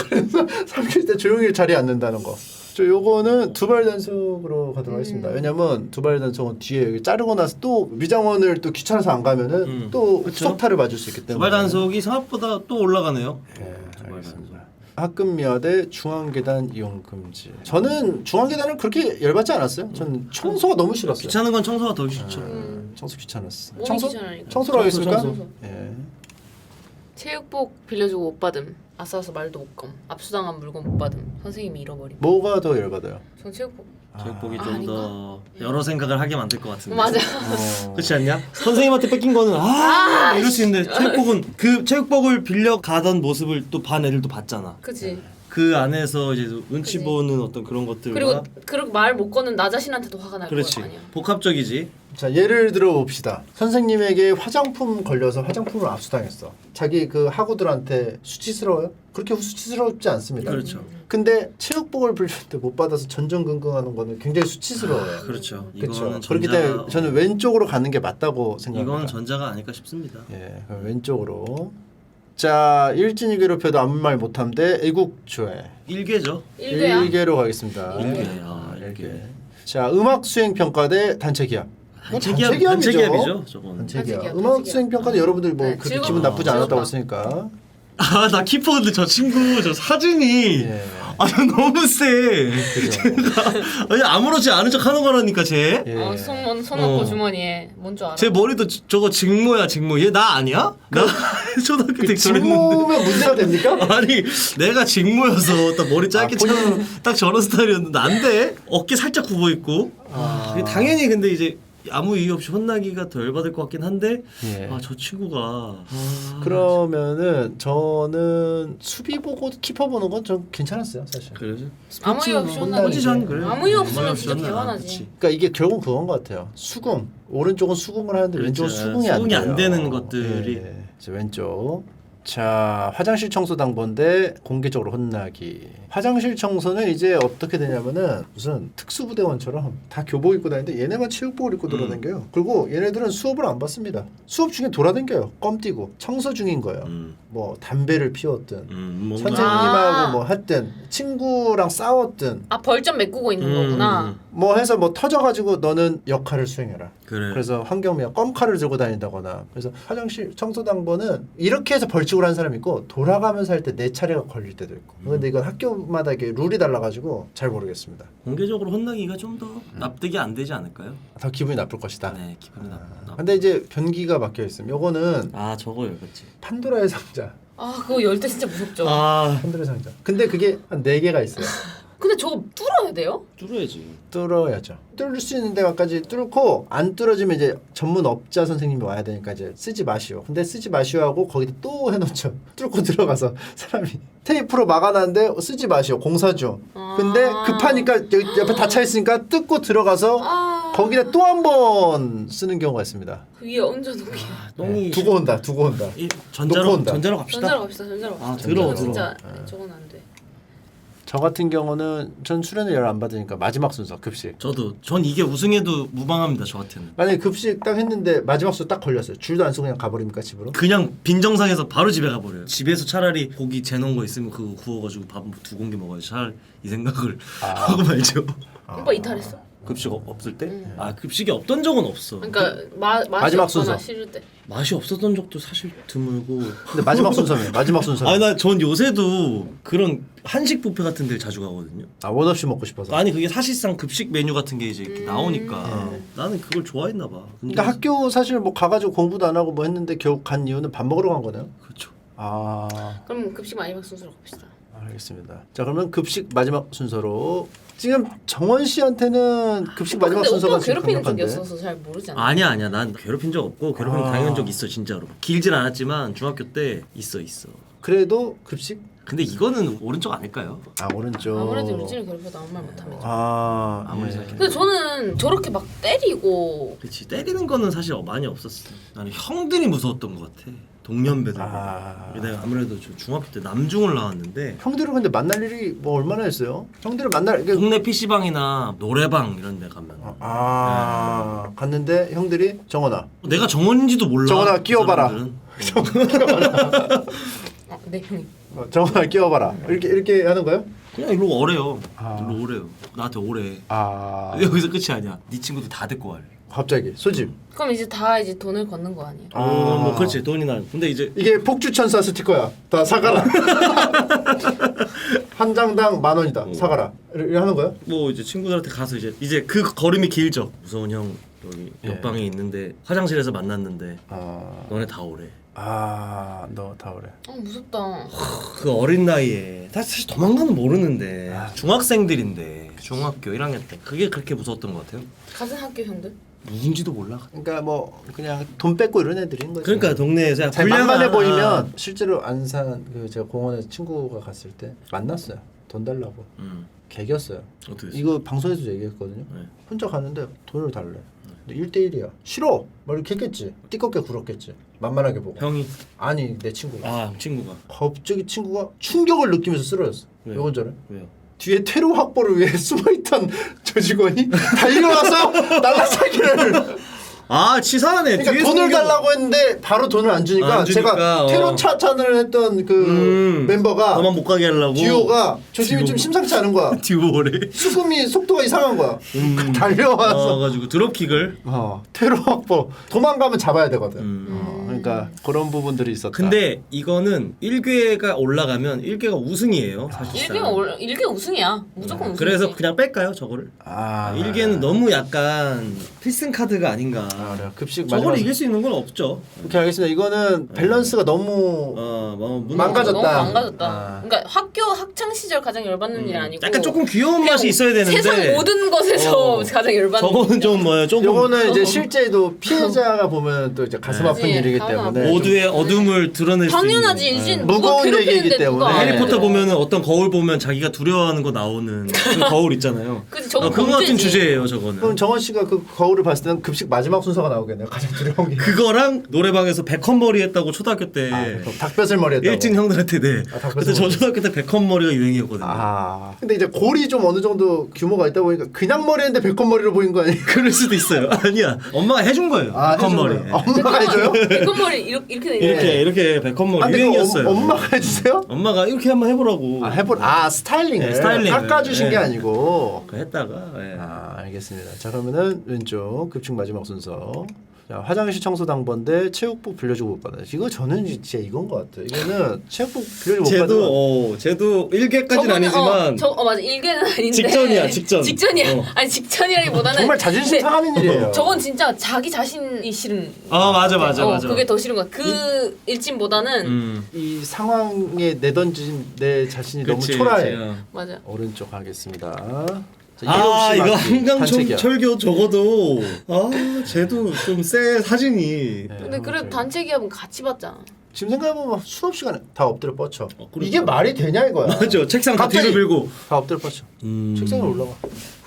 그래서 3교시 때 조용히 자리에 앉는다는 거. 저 요거는 두발 단속으로 가도록 하겠습니다. 왜냐면 두발 단속은 뒤에 여기 자르고 나서 또 미장원을 또 귀찮아서 안 가면은 또 그쵸? 석타를 맞을 수 있기 때문에. 두발 단속이 생각보다 또 올라가네요. 네, 두발 알겠습니다. 단속. 학급미화대 중앙계단 이용 금지. 저는 중앙계단을 그렇게 열받지 않았어요. 저는 청소가 너무 싫었어요. 귀찮은 건 청소가 더 싫죠. 청소 귀찮았어. 몸이 청소? 귀찮으니까. 청소로 하겠습니까? 청소. 예. 체육복 빌려주고 못 받음. 아싸서 말도 못 검. 압수당한 물건 못 받음. 선생님이 잃어버림. 뭐가 더 열받아요? 전 체육복. 체육복이 아, 좀 더 여러 생각을 하게 만들 것 같은데. 맞아. 그렇지 않냐? 선생님한테 뺏긴 거는 이럴 수 있는데 체육복은 그 체육복을 빌려 가던 모습을 또 반 애들도 봤잖아. 그치. 그 안에서 이제 눈치 그치. 보는 어떤 그런 것들과 그리고 그렇게 말 못 거는 나 자신한테도 화가 날 그렇지. 거 아니야. 복합적이지. 자 예를 들어 봅시다. 선생님에게 화장품 걸려서 화장품을 압수당했어. 자기 그 학우들한테 수치스러워요? 그렇게 수치스럽지 않습니다. 그렇죠. 근데 체육복을 빌렸는데 못 받아서 전전긍긍하는 거는 굉장히 수치스러워요. 그렇죠. 그렇죠. 이거는 그렇기 전자. 때문에 저는 왼쪽으로 가는 게 맞다고 생각합니다. 이거는 전자가 아닐까 싶습니다. 예, 그럼 왼쪽으로. 자 일진이 괴롭혀도 아무 말 못함 대 애국조회. 일개죠. 일개야. 1개로 가겠습니다. 일개. 일개. 자 음악 수행 평가 대 단체 기합. 단체 기합이죠. 저건. 단체 단체 기합. 기합, 음악 단체 수행 평가도 여러분들 뭐 네, 그렇게 즐거워. 기분 나쁘지 않았다고 즐겁다. 했으니까. 나 키퍼 근데 저 친구 저 사진이 예. 저 너무 세. 그죠. 아니 아무렇지 않은 척 하는 거라니까 쟤. 예. 손 넣고 주머니에 뭔 줄 알아? 제 머리도 저거 직모야 직모. 얘 나 아니야? 나 초등학교 때 저랬는데. 직모면 문제가 됩니까? 아니 내가 직모여서 딱 머리 짧게 본인- 자르는 딱 저런 스타일이었는데 안 돼. 어깨 살짝 굽어 있고. 당연히 근데 이제 아무 이유 없이 혼나기가 덜 받을 것 같긴 한데 예. 저 친구가 그러면은 저는 수비 보고 키퍼 보는 건 좀 괜찮았어요 사실. 그래서 아무 이유 없이 혼나는 포지션 그래. 아무 이유 없으면 아무 진짜 이유 없이 개화나지. 그치. 그러니까 이게 결국은 그건 것 같아요. 수긍. 오른쪽은 수긍을 하는데 왼쪽은 그렇죠. 수긍이 안 수긍이 돼요. 안 되는 것들이. 예. 이제 왼쪽. 자 화장실 청소 당번대 공개적으로 혼나기. 화장실 청소는 이제 어떻게 되냐면은 무슨 특수부대원처럼 다 교복 입고 다니는데 얘네만 체육복을 입고 돌아다녀요. 그리고 얘네들은 수업을 안 받습니다. 수업 중에 돌아다녀요. 껌 띄고 청소 중인 거예요. 뭐 담배를 피웠든 뭔가 선생님하고 뭐 했든 친구랑 싸웠든 벌점 메꾸고 있는 거구나. 뭐 해서 뭐 터져가지고 너는 역할을 수행해라. 그래. 그래서 환경미화 껌칼을 들고 다닌다거나. 그래서 화장실 청소 당번은 이렇게 해서 벌칙을 한 사람이 있고 돌아가면서 할 때 내 차례가 걸릴 때도 있고. 근데 이건 학교마다 이게 룰이 달라가지고 잘 모르겠습니다. 공개적으로 혼나기가 좀 더 납득이 안 되지 않을까요? 더 기분이 나쁠 것이다. 네, 기분이 나쁘다. 근데 이제 변기가 막혀 있음. 요거는 저거 열받지. 판도라의 상자. 그거 열 때 진짜 무섭죠. 판도라의 상자. 근데 그게 한 4개가 있어요. 근데 저거 뚫어야 돼요? 뚫어야지. 뚫어야죠. 뚫을 수 있는 데까지 뚫고 안 뚫어지면 이제 전문 업자 선생님이 와야 되니까 이제 쓰지 마시오. 근데 쓰지 마시오 하고 거기다 또 해놓죠. 뚫고 들어가서 사람이 테이프로 막아놨는데 쓰지 마시오. 공사 중. 근데 급하니까 여기 옆에 닫혀 있으니까 뜯고 들어가서 거기에 또 한 번 쓰는 경우가 있습니다. 그 위에 얹어놓기. 똥이 두고 온다. 이 놓고 전자로 온다. 전자로 갑시다. 전자로 갑시다. 전자로 갑시다. 아, 들어. 진짜 저건 안 돼. 저 같은 경우는 전 수련을 열 안 받으니까 마지막 순서 급식. 전 이게 우승해도 무방합니다 저한테는. 만약에 급식 딱 했는데 마지막 순서 딱 걸렸어요. 줄도 안 쓰고 그냥 가버립니까 집으로? 그냥 빈정상에서 바로 집에 가버려요. 집에서 차라리 고기 재놓은 거 있으면 그거 구워가지고 밥 2공기 먹어야지. 차라리 이 생각을 하고 말죠. 오빠 이탈했어? 급식 없을 때? 아 급식이 없던 적은 없어. 그러니까 맛이 마지막 없거나 순서. 싫을 때. 맛이 없었던 적도 사실 드물고. 근데 마지막 순서면 마지막 순서. 아니 나 전 요새도 그런 한식 뷔페 같은 데를 자주 가거든요. 원 없이 먹고 싶어서. 아니 그게 사실상 급식 메뉴 같은 게 이제 이렇게 나오니까 나는 그걸 좋아했나 봐. 근데 그러니까 학교 사실 뭐 가가지고 공부도 안 하고 뭐 했는데 결국 간 이유는 밥 먹으러 간 거네요. 그렇죠. 아 그럼 급식 마지막 순서로 갑시다. 알겠습니다. 자 그러면 급식 마지막 순서로 지금 정원 씨한테는 급식 마지막 근데 순서가 오빠 지금 괴롭히는 적이 강력한데. 없어서 잘 모르지 않아? 아니야 난 괴롭힌 적 없고 괴롭힘 당한 적 있어 진짜로. 길진 않았지만 중학교 때 있어. 그래도 급식? 근데 이거는 오른쪽 아닐까요? 아 오른쪽. 아무래도 울진을 괴롭혀도 아무 말 못하면. 아 아무리 예. 생각해도. 근데 저는 저렇게 막 때리고 그렇지 때리는 거는 사실 많이 없었어. 나는 형들이 무서웠던 것 같아. 동년배들. 아. 내가 아무래도 저 중학교 때 남중을 나왔는데 형들을 근데 만날 일이 뭐 얼마나 했어요? 형들을 만날 이게 동네 PC방이나 노래방 이런 데 가면 갔는데 형들이 정원아 내가 정원인지도 몰라. 정원아, 그 끼워봐라. 사람들은. 네 형님. 정원아 끼워봐라 이렇게 하는 거예요? 그냥 일로 오래요. 아. 일로 오래요. 나한테 오래. 아 여기서 끝이 아니야. 네 친구들 다 데리고 와요. 갑자기 소집 그럼 이제 다 이제 돈을 걷는 거 아니에요? 뭐 그렇지 돈이 나. 근데 이제 이게 폭주천사 스티커야 다 사가라 한 장당 10,000원이다 사가라 이렇게 하는 거야? 뭐 이제 친구들한테 가서 이제 그 걸음이 길죠. 무서운 형 여기 예. 옆방에 있는데 화장실에서 만났는데 아 너네 다 오래. 너 다 그래. 아 무섭다. 그 어린 나이에 사실 도망가는 모르는데 중학생들인데 중학교 1학년 때 그게 그렇게 무서웠던 것 같아요. 같은 학교 형들? 누군지도 몰라. 그러니까 뭐 그냥 돈 뺏고 이런 애들인 거지. 그러니까 동네에서 잘 만만해 보이면 실제로 안산 그 제가 공원에 친구가 갔을 때 만났어요. 돈 달라고 개겼어요. 어떻게 했어? 이거 방송에서 얘기했거든요. 네. 혼자 가는데 돈을 달래. 근데 1대1이야. 싫어. 막 이렇게 했겠지. 띠껍게 굴었겠지. 만만하게 보고. 형이 아니 내 친구가. 아 친구가 갑자기 친구가 충격을 느끼면서 쓰러졌어. 왜요? 요건 전에. 왜요? 뒤에 테러 확보를 위해 숨어있던 저 직원이 달려와서 날라차기를. 아 치사하네. 그러니까 뒤에 돈을 숨겨- 달라고 했는데 바로 돈을 안 주니까, 안 주니까, 제가 테러 차찬을 했던 그 멤버가 너만 못 가게 하려고. 듀오가 조심히 좀 심상치 않은 거야. 듀오래. 수금이 속도가 이상한 거야. 달려와서 가지고 드롭킥을. 테러 확보. 도망가면 잡아야 되거든. 그러니까 그런 부분들이 있었다. 근데 이거는 1괴가 올라가면 1괴가 우승이에요. 사실상. 1개 우승이야. 무조건 우승. 그래서 그냥 뺄까요 저거를? 1괴는 너무 약간 필승 카드가 아닌가. 그래요. 급식 저걸 마지막 이길 수 있는 건 없죠. 오케이 알겠습니다. 이거는 밸런스가 너무 망가졌다. 너무 망가졌다. 아. 그러니까 학교 학창 시절 가장 열받는 일이 아니고 약간 조금 귀여운 맛이 있어야 되는데 세상 모든 것에서 가장 열받는. 저거는 좀 뭐예요? 조금 요거는 이제 실제도 피해자가 보면 또 이제 가슴 아픈 그치, 일이기 가슴 때문에 아프고. 모두의 어둠을 드러낼 수 있는. 당연하지. 일진 누가 무거운 얘기이기 괴롭히는데 때문에. 누가 안 해리포터 해요. 보면은 어떤 거울 보면 자기가 두려워하는 거 나오는 그 거울 있잖아요. 그치, 저거 그거 같은 범죄지. 주제예요 저거는. 그럼 정원 씨가 그 거울을 봤을 때는 급식 마지막 순서가 나오겠네요. 가장 두려운 게. 그거랑 노래방에서 백헌 머리 했다고 초등학교 때 그럼 닭뼈슬 머리 했다고. 일진 형들한테 네. 닭뼈슬 그때 저 머리. 초등학교 때 백헌 머리가 유행이었거든요. 근데 이제 골이 좀 어느 정도 규모가 있다 보니까 그냥 머리 했는데 백헌 머리로 보인 거 아니에요? 그럴 수도 있어요. 아니야. 엄마가 해준 거예요. 백헌 해준 머리. 거예요? 엄마가 해줘요? 백건머리 이렇게 돼. 이렇게 백헌 머리 근데 유행이었어요. 엄마가 해주세요? 엄마가 이렇게 한번 해보라고. 스타일링을 네, 스타일링을. 깎아주신 게 네. 아니고. 그 했다가 예. 알겠습니다. 자 그러면은 왼쪽 급식 마지막 순서. 자, 화장실 청소 당번대 체육복 빌려주고 못 받아. 이거 저는 진짜 이건 것 같아요. 이거는 체육복 빌려주고 못 받으면 쟤도 1괴까지는 아니지만 맞아. 1개는 아닌데. 직전이야, 직전. 직전이야. 아니 직전이라기보다는 정말 자존심 근데 상하는 일이에요. 저건 진짜 자기 자신이 싫은. 맞아. 그게 더 싫은 거야. 그 일진보다는 이 상황에 내던진 내 자신이 그치, 너무 초라해. 그치, 맞아. 오른쪽 하겠습니다. 자, 이거 맞기, 한강 단체기야. 철교 적어도 쟤도 좀 세 사진이. 근데 그래도 단체 기업은 같이 받잖아. 지금 생각해보면 수업 시간에 다 엎드려 뻗쳐. 그렇죠. 이게 말이 되냐 이거야. 맞아. 책상 다 갑자기 뒤로 밀고 다 엎드려 뻗쳐. 책상에 올라가.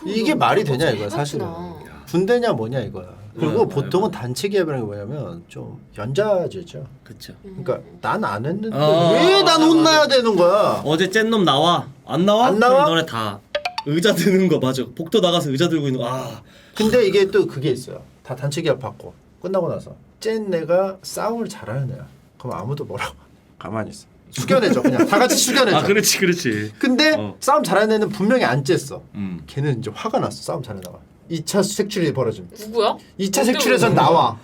이게 말이 되냐 이거야 사실은. 해봤구나. 군대냐 뭐냐 이거야. 그리고 네, 보통은 단체 기업이라는 게 뭐냐면 좀 연자제죠. 그쵸. 그러니까 난 안 했는데 아. 왜 난 혼나야 되는 거야? 어제 짠 놈 나와. 안 나와? 안 나와? 그럼 너네 다 의자 드는 거 맞아. 복도 나가서 의자 들고 있는 거. 아. 근데 이게 또 그게 있어요. 다 단체 기업 받고 끝나고 나서 쨘 애가 싸움을 잘하는 애야. 그럼 아무도 뭐라고 가만히 있어. 숙여내죠. 그냥 다 같이 숙여내죠. 아, 그렇지. 근데 싸움 잘하는 애는 분명히 안 쬐어. 음. 걔는 이제 화가 났어. 싸움 잘하다가 2차 색출이 벌어짐. 누구야? 2차 색출에선 나와.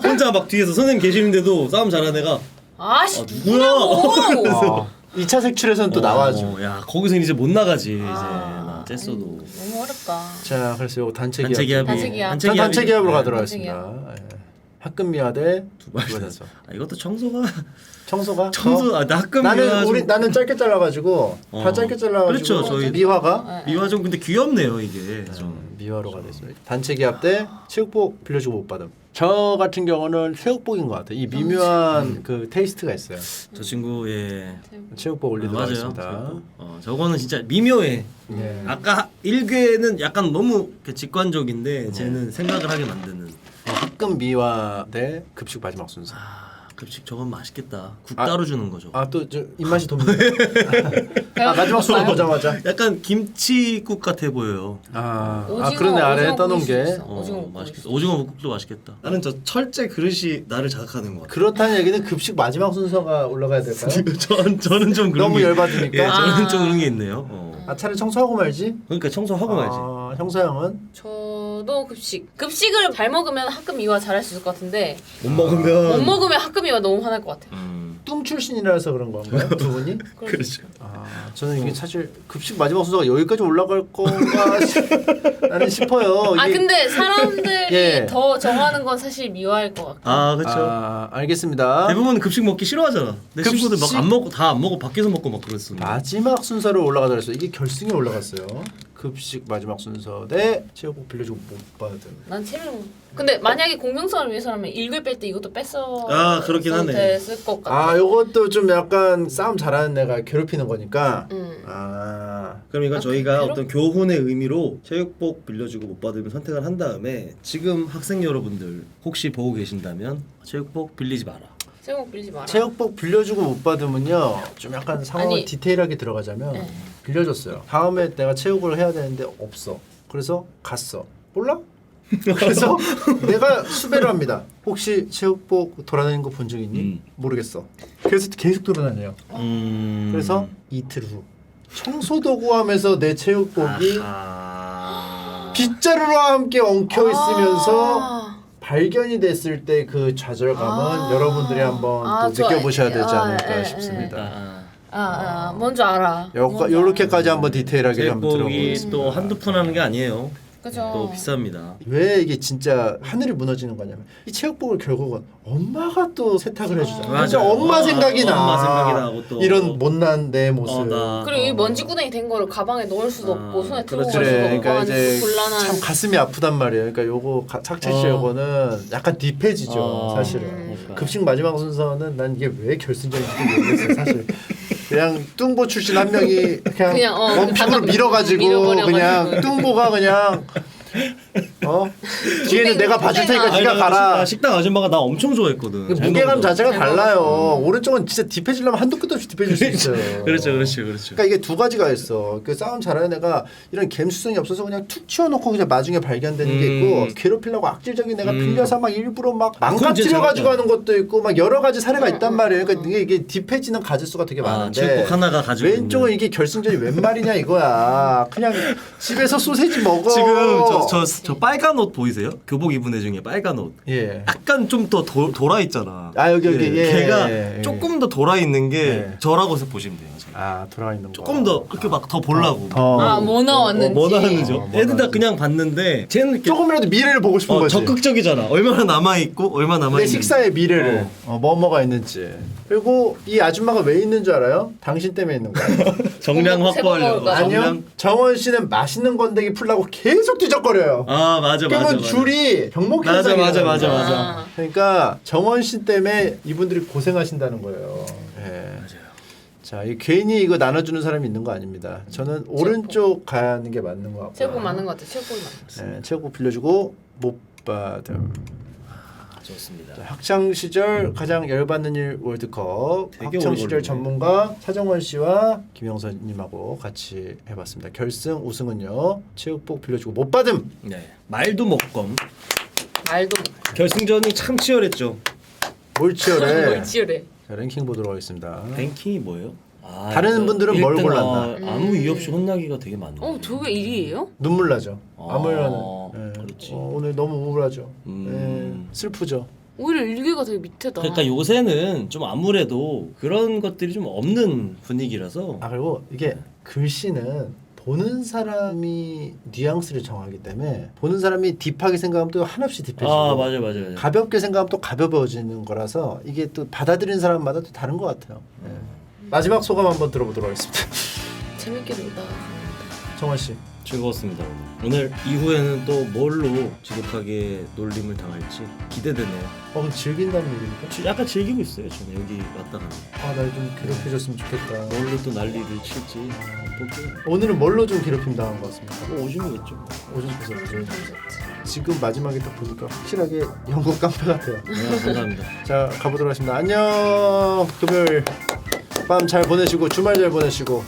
혼자 막 뒤에서 선생님 계시는데도 싸움 잘하는 애가 아씨 누구야? 누구냐고. 2차 색출에선 또 나와줘. 야, 거기서 이제 못 나가지. 이제 아. 나 쬐어도. 너무 어렵다. 자, 그래서 요거 단체 기업. 단체 기업이 단체 기업. 전 단체 기업으로 네. 가도록 단체 하겠습니다. 예. 학급미화대 두발단서. 아, 이것도 청소가 청소가 아, 나 학급 나는 짧게 잘라가지고 다 짧게 잘라가지고 그렇죠, 저희 미화가 미화 좀 근데 귀엽네요, 이게. 좀. 미화로가 됐어요. 단체 기업 때 체육복 빌려주고 못 받음. 저 같은 경우는 체육복인 것 같아요. 이 미묘한 그 테이스트가 있어요. 저 친구 예. 체육복 올리도록 맞아요. 하겠습니다. 저거는 진짜 미묘해. 네. 아까 1괴는 약간 너무 직관적인데 쟤는 생각을 하게 만드는. 학급 미화 대 급식 마지막 순서. 급식 저건 맛있겠다. 국 따로 주는 거죠. 또 저 입맛이 돕니다. 마지막 순서 보자마자. 약간 김치국 같아 보여요. 그러네 아래에 떠놓은 게. 오징어 맛있겠다. 오징어 묵국도 맛있겠다. 나는 저 철제 그릇이 나를 자극하는 것 같아. 그렇다는 얘기는 급식 마지막 순서가 올라가야 될까요? 저는 좀 그런 너무 게- 열받으니까? 예, 저는 좀 그런 게 있네요. 차라리 청소하고 말지. 그러니까 청소하고 말지. 형사형은 저도 급식을 잘 먹으면 학급 미화 잘할 수 있을 것 같은데 못 먹으면 못 먹으면 학급 미화 너무 화날 것 같아요. 뚱 출신이라서 그런 건가요? 두 분이? 그렇죠. 저는 이게 사실 급식 마지막 순서가 여기까지 올라갈 건가 나는 싶어요. 아 이게- 근데 사람들이 예. 더 정하는 건 사실 미화일 것 같고. 그렇죠. 알겠습니다. 대부분 급식 먹기 싫어하잖아. 내 급식- 친구들 막 안 먹고 다 안 먹고 밖에서 먹고 막 그랬어. 마지막 순서로 올라가자 그랬어요. 이게 결승에 올라갔어요. 급식 마지막 순서 대 체육복 빌려주고 못 받은. 난 체력. 근데 만약에 공정성을 위해서라면 1글 뺄 때 이것도 뺐어. 그렇긴 하네. 됐을 것 같아. 요것도 좀 약간 싸움 잘하는 애가 괴롭히는 거니까. 그럼 이건 저희가 괴롭- 어떤 교훈의 의미로 체육복 빌려주고 못 받으면 선택을 한 다음에 지금 학생 여러분들 혹시 보고 계신다면 체육복 빌리지 마라. 체육 빌리지 마라. 체육복 빌려주고 못 받으면요 좀 약간 상황을 아니. 디테일하게 들어가자면 네. 빌려줬어요. 다음에 내가 체육을 해야 되는데 없어. 그래서 갔어. 몰라? 그래서 내가 수배를 합니다. 혹시 체육복 돌아다니는 거 본 적 있니? 모르겠어. 그래서 계속 돌아다녀요. 그래서 이틀 후 청소도구함에서 내 체육복이 빗자루와 함께 엉켜 있으면서 발견이 됐을 때 그 좌절감은 여러분들이 한번 또 느껴보셔야 되지 않을까 싶습니다. 뭔지 알아. 요렇게까지 한번 디테일하게 한번 체육복이 들어보겠습니다. 또 한두 푼 하는 게 아니에요. 그죠. 또 비쌉니다. 왜 이게 진짜 하늘이 무너지는 거냐면 이 체육복을 결국은 엄마가 또 세탁을 해주잖아. 맞아요. 진짜 엄마 생각이 나. 엄마 생각이 나고 또 이런 못난 내 모습. 그리고 이 먼지구덩이 된 거를 가방에 넣을 수도 없고 손에 들고 갈 수도 그래, 없고 그러니까 하는 이제 곤란한. 참 가슴이 아프단 말이에요. 그러니까 요거 착채 씨 요거는 약간 딥해지죠, 사실은. 그러니까. 급식 마지막 순서는 난 이게 왜 결승전인지 모르겠어요, 사실. 그냥 뚱보 출신 한 명이 그냥 원픽으로 밀어가지고 밀어버려가지고. 그냥 뚱보가 그냥 뒤에는 내가 봐줄 테니까 아니, 네가 나 가라. 식당 아줌마가 나 엄청 좋아했거든. 무게감 자체가 잘 달라요. 오른쪽은 진짜 딥해지려면 한도 끝도 없이 딥해질 수 있어요. 그렇죠. 그러니까 이게 두 가지가 있어. 그 싸움 잘하는 애가 이런 갬수성이 없어서 그냥 툭 치워놓고 그냥 나중에 발견되는 게 있고 괴롭히려고 악질적인 애가 빌려서 막 일부러 막 망가뜨려 가지고 하는 것도 있고 막 여러 가지 사례가 있단 말이에요. 그러니까 이게 딥해지는 가지수가 되게 많은데 체육복 하나가 가지고 왼쪽은 있는. 이게 결승전이 웬 말이냐 이거야. 그냥 집에서 소세지 먹어. 지금 저 빨간 옷 보이세요? 교복 입은 애 중에 빨간 옷. 예. 약간 좀 더 돌아 있잖아. 여기 예. 걔가 예. 조금 더 돌아 있는 게 예. 저라고 해서 보시면 돼요. 지금. 돌아가 있는 거. 조금 더 이렇게 막 더 보려고. 뭐 나왔는지. 뭐 나왔는지. 뭐 애들 다 나왔는지. 그냥 봤는데 쟤는 이렇게 조금이라도 미래를 보고 싶은 거지. 적극적이잖아. 얼마나 남아 있고 얼마나 남아 내 있는. 식사의 미래를 뭐가 있는지. 그리고 이 아줌마가 왜 있는 줄 알아요? 당신 때문에 있는 거야. 정량 먹을 확보하려고. 거야. 아니요. 정원 씨는 맛있는 건데기 풀라고 계속 뒤적거려요. 맞아. 그러면 줄이 병목 현상이 맞아. 그러니까 정원 씨 때문에 이분들이 고생하신다는 거예요. 예. 자, 이 괜히 이거 나눠주는 사람이 있는 거 아닙니다. 저는 오른쪽 가는 게 맞는 것 같고. 최고 많은 것 같아. 최고 많은. 네, 체육복 빌려주고 못 받음. 좋습니다. 자, 학창 시절 가장 열받는 일 월드컵. 되게 학창 오래 시절 걸리네. 전문가 차정원 씨와 김영선님하고 같이 해봤습니다. 결승 우승은요. 체육복 빌려주고 못 받음. 네. 말도 먹검. 말도 결승전이 참 치열했죠. 뭘 치열해. 뭘 치열해. 자, 랭킹 보도록 하겠습니다. 랭킹이 뭐예요? 아, 다른 분들은 뭘 골랐나? 아무 이유 없이 혼나기가 되게 많네. 저게 1위예요? 눈물 나죠. 아, 아무래도 그렇지. 오늘 너무 우울하죠. 음. 슬프죠. 오히려 1위가 되게 밑에다. 그러니까 요새는 좀 아무래도 그런 것들이 좀 없는 분위기라서. 아 그리고 이게 글씨는 보는 사람이 뉘앙스를 정하기 때문에 보는 사람이 딥하게 생각하면 또 한없이 딥해지고 아 맞아요. 가볍게 생각하면 또 가벼워지는 거라서 이게 또 받아들이는 사람마다 또 다른 것 같아요. 마지막 소감 한번 들어보도록 하겠습니다. 재밌게 놀다. 정원 씨. 즐거웠습니다. 오늘 이후에는 또 뭘로 지독하게 놀림을 당할지 기대되네요. 그럼 즐긴다는 얘기입니까? 약간 즐기고 있어요. 저는 여기 왔다 가면. 날 좀 괴롭혀줬으면 좋겠다. 뭘로 또 난리를 칠지 볼게요. 오늘은 뭘로 좀 괴롭힘 당한 것 같습니까? 뭐 오줌이겠죠. 오줌 뺏었죠. 지금 마지막에 딱 보니까 확실하게 영국 깡패 같아요. 네, 감사합니다. 자 가보도록 하겠습니다. 안녕. 금요일 밤 잘 보내시고 주말 잘 보내시고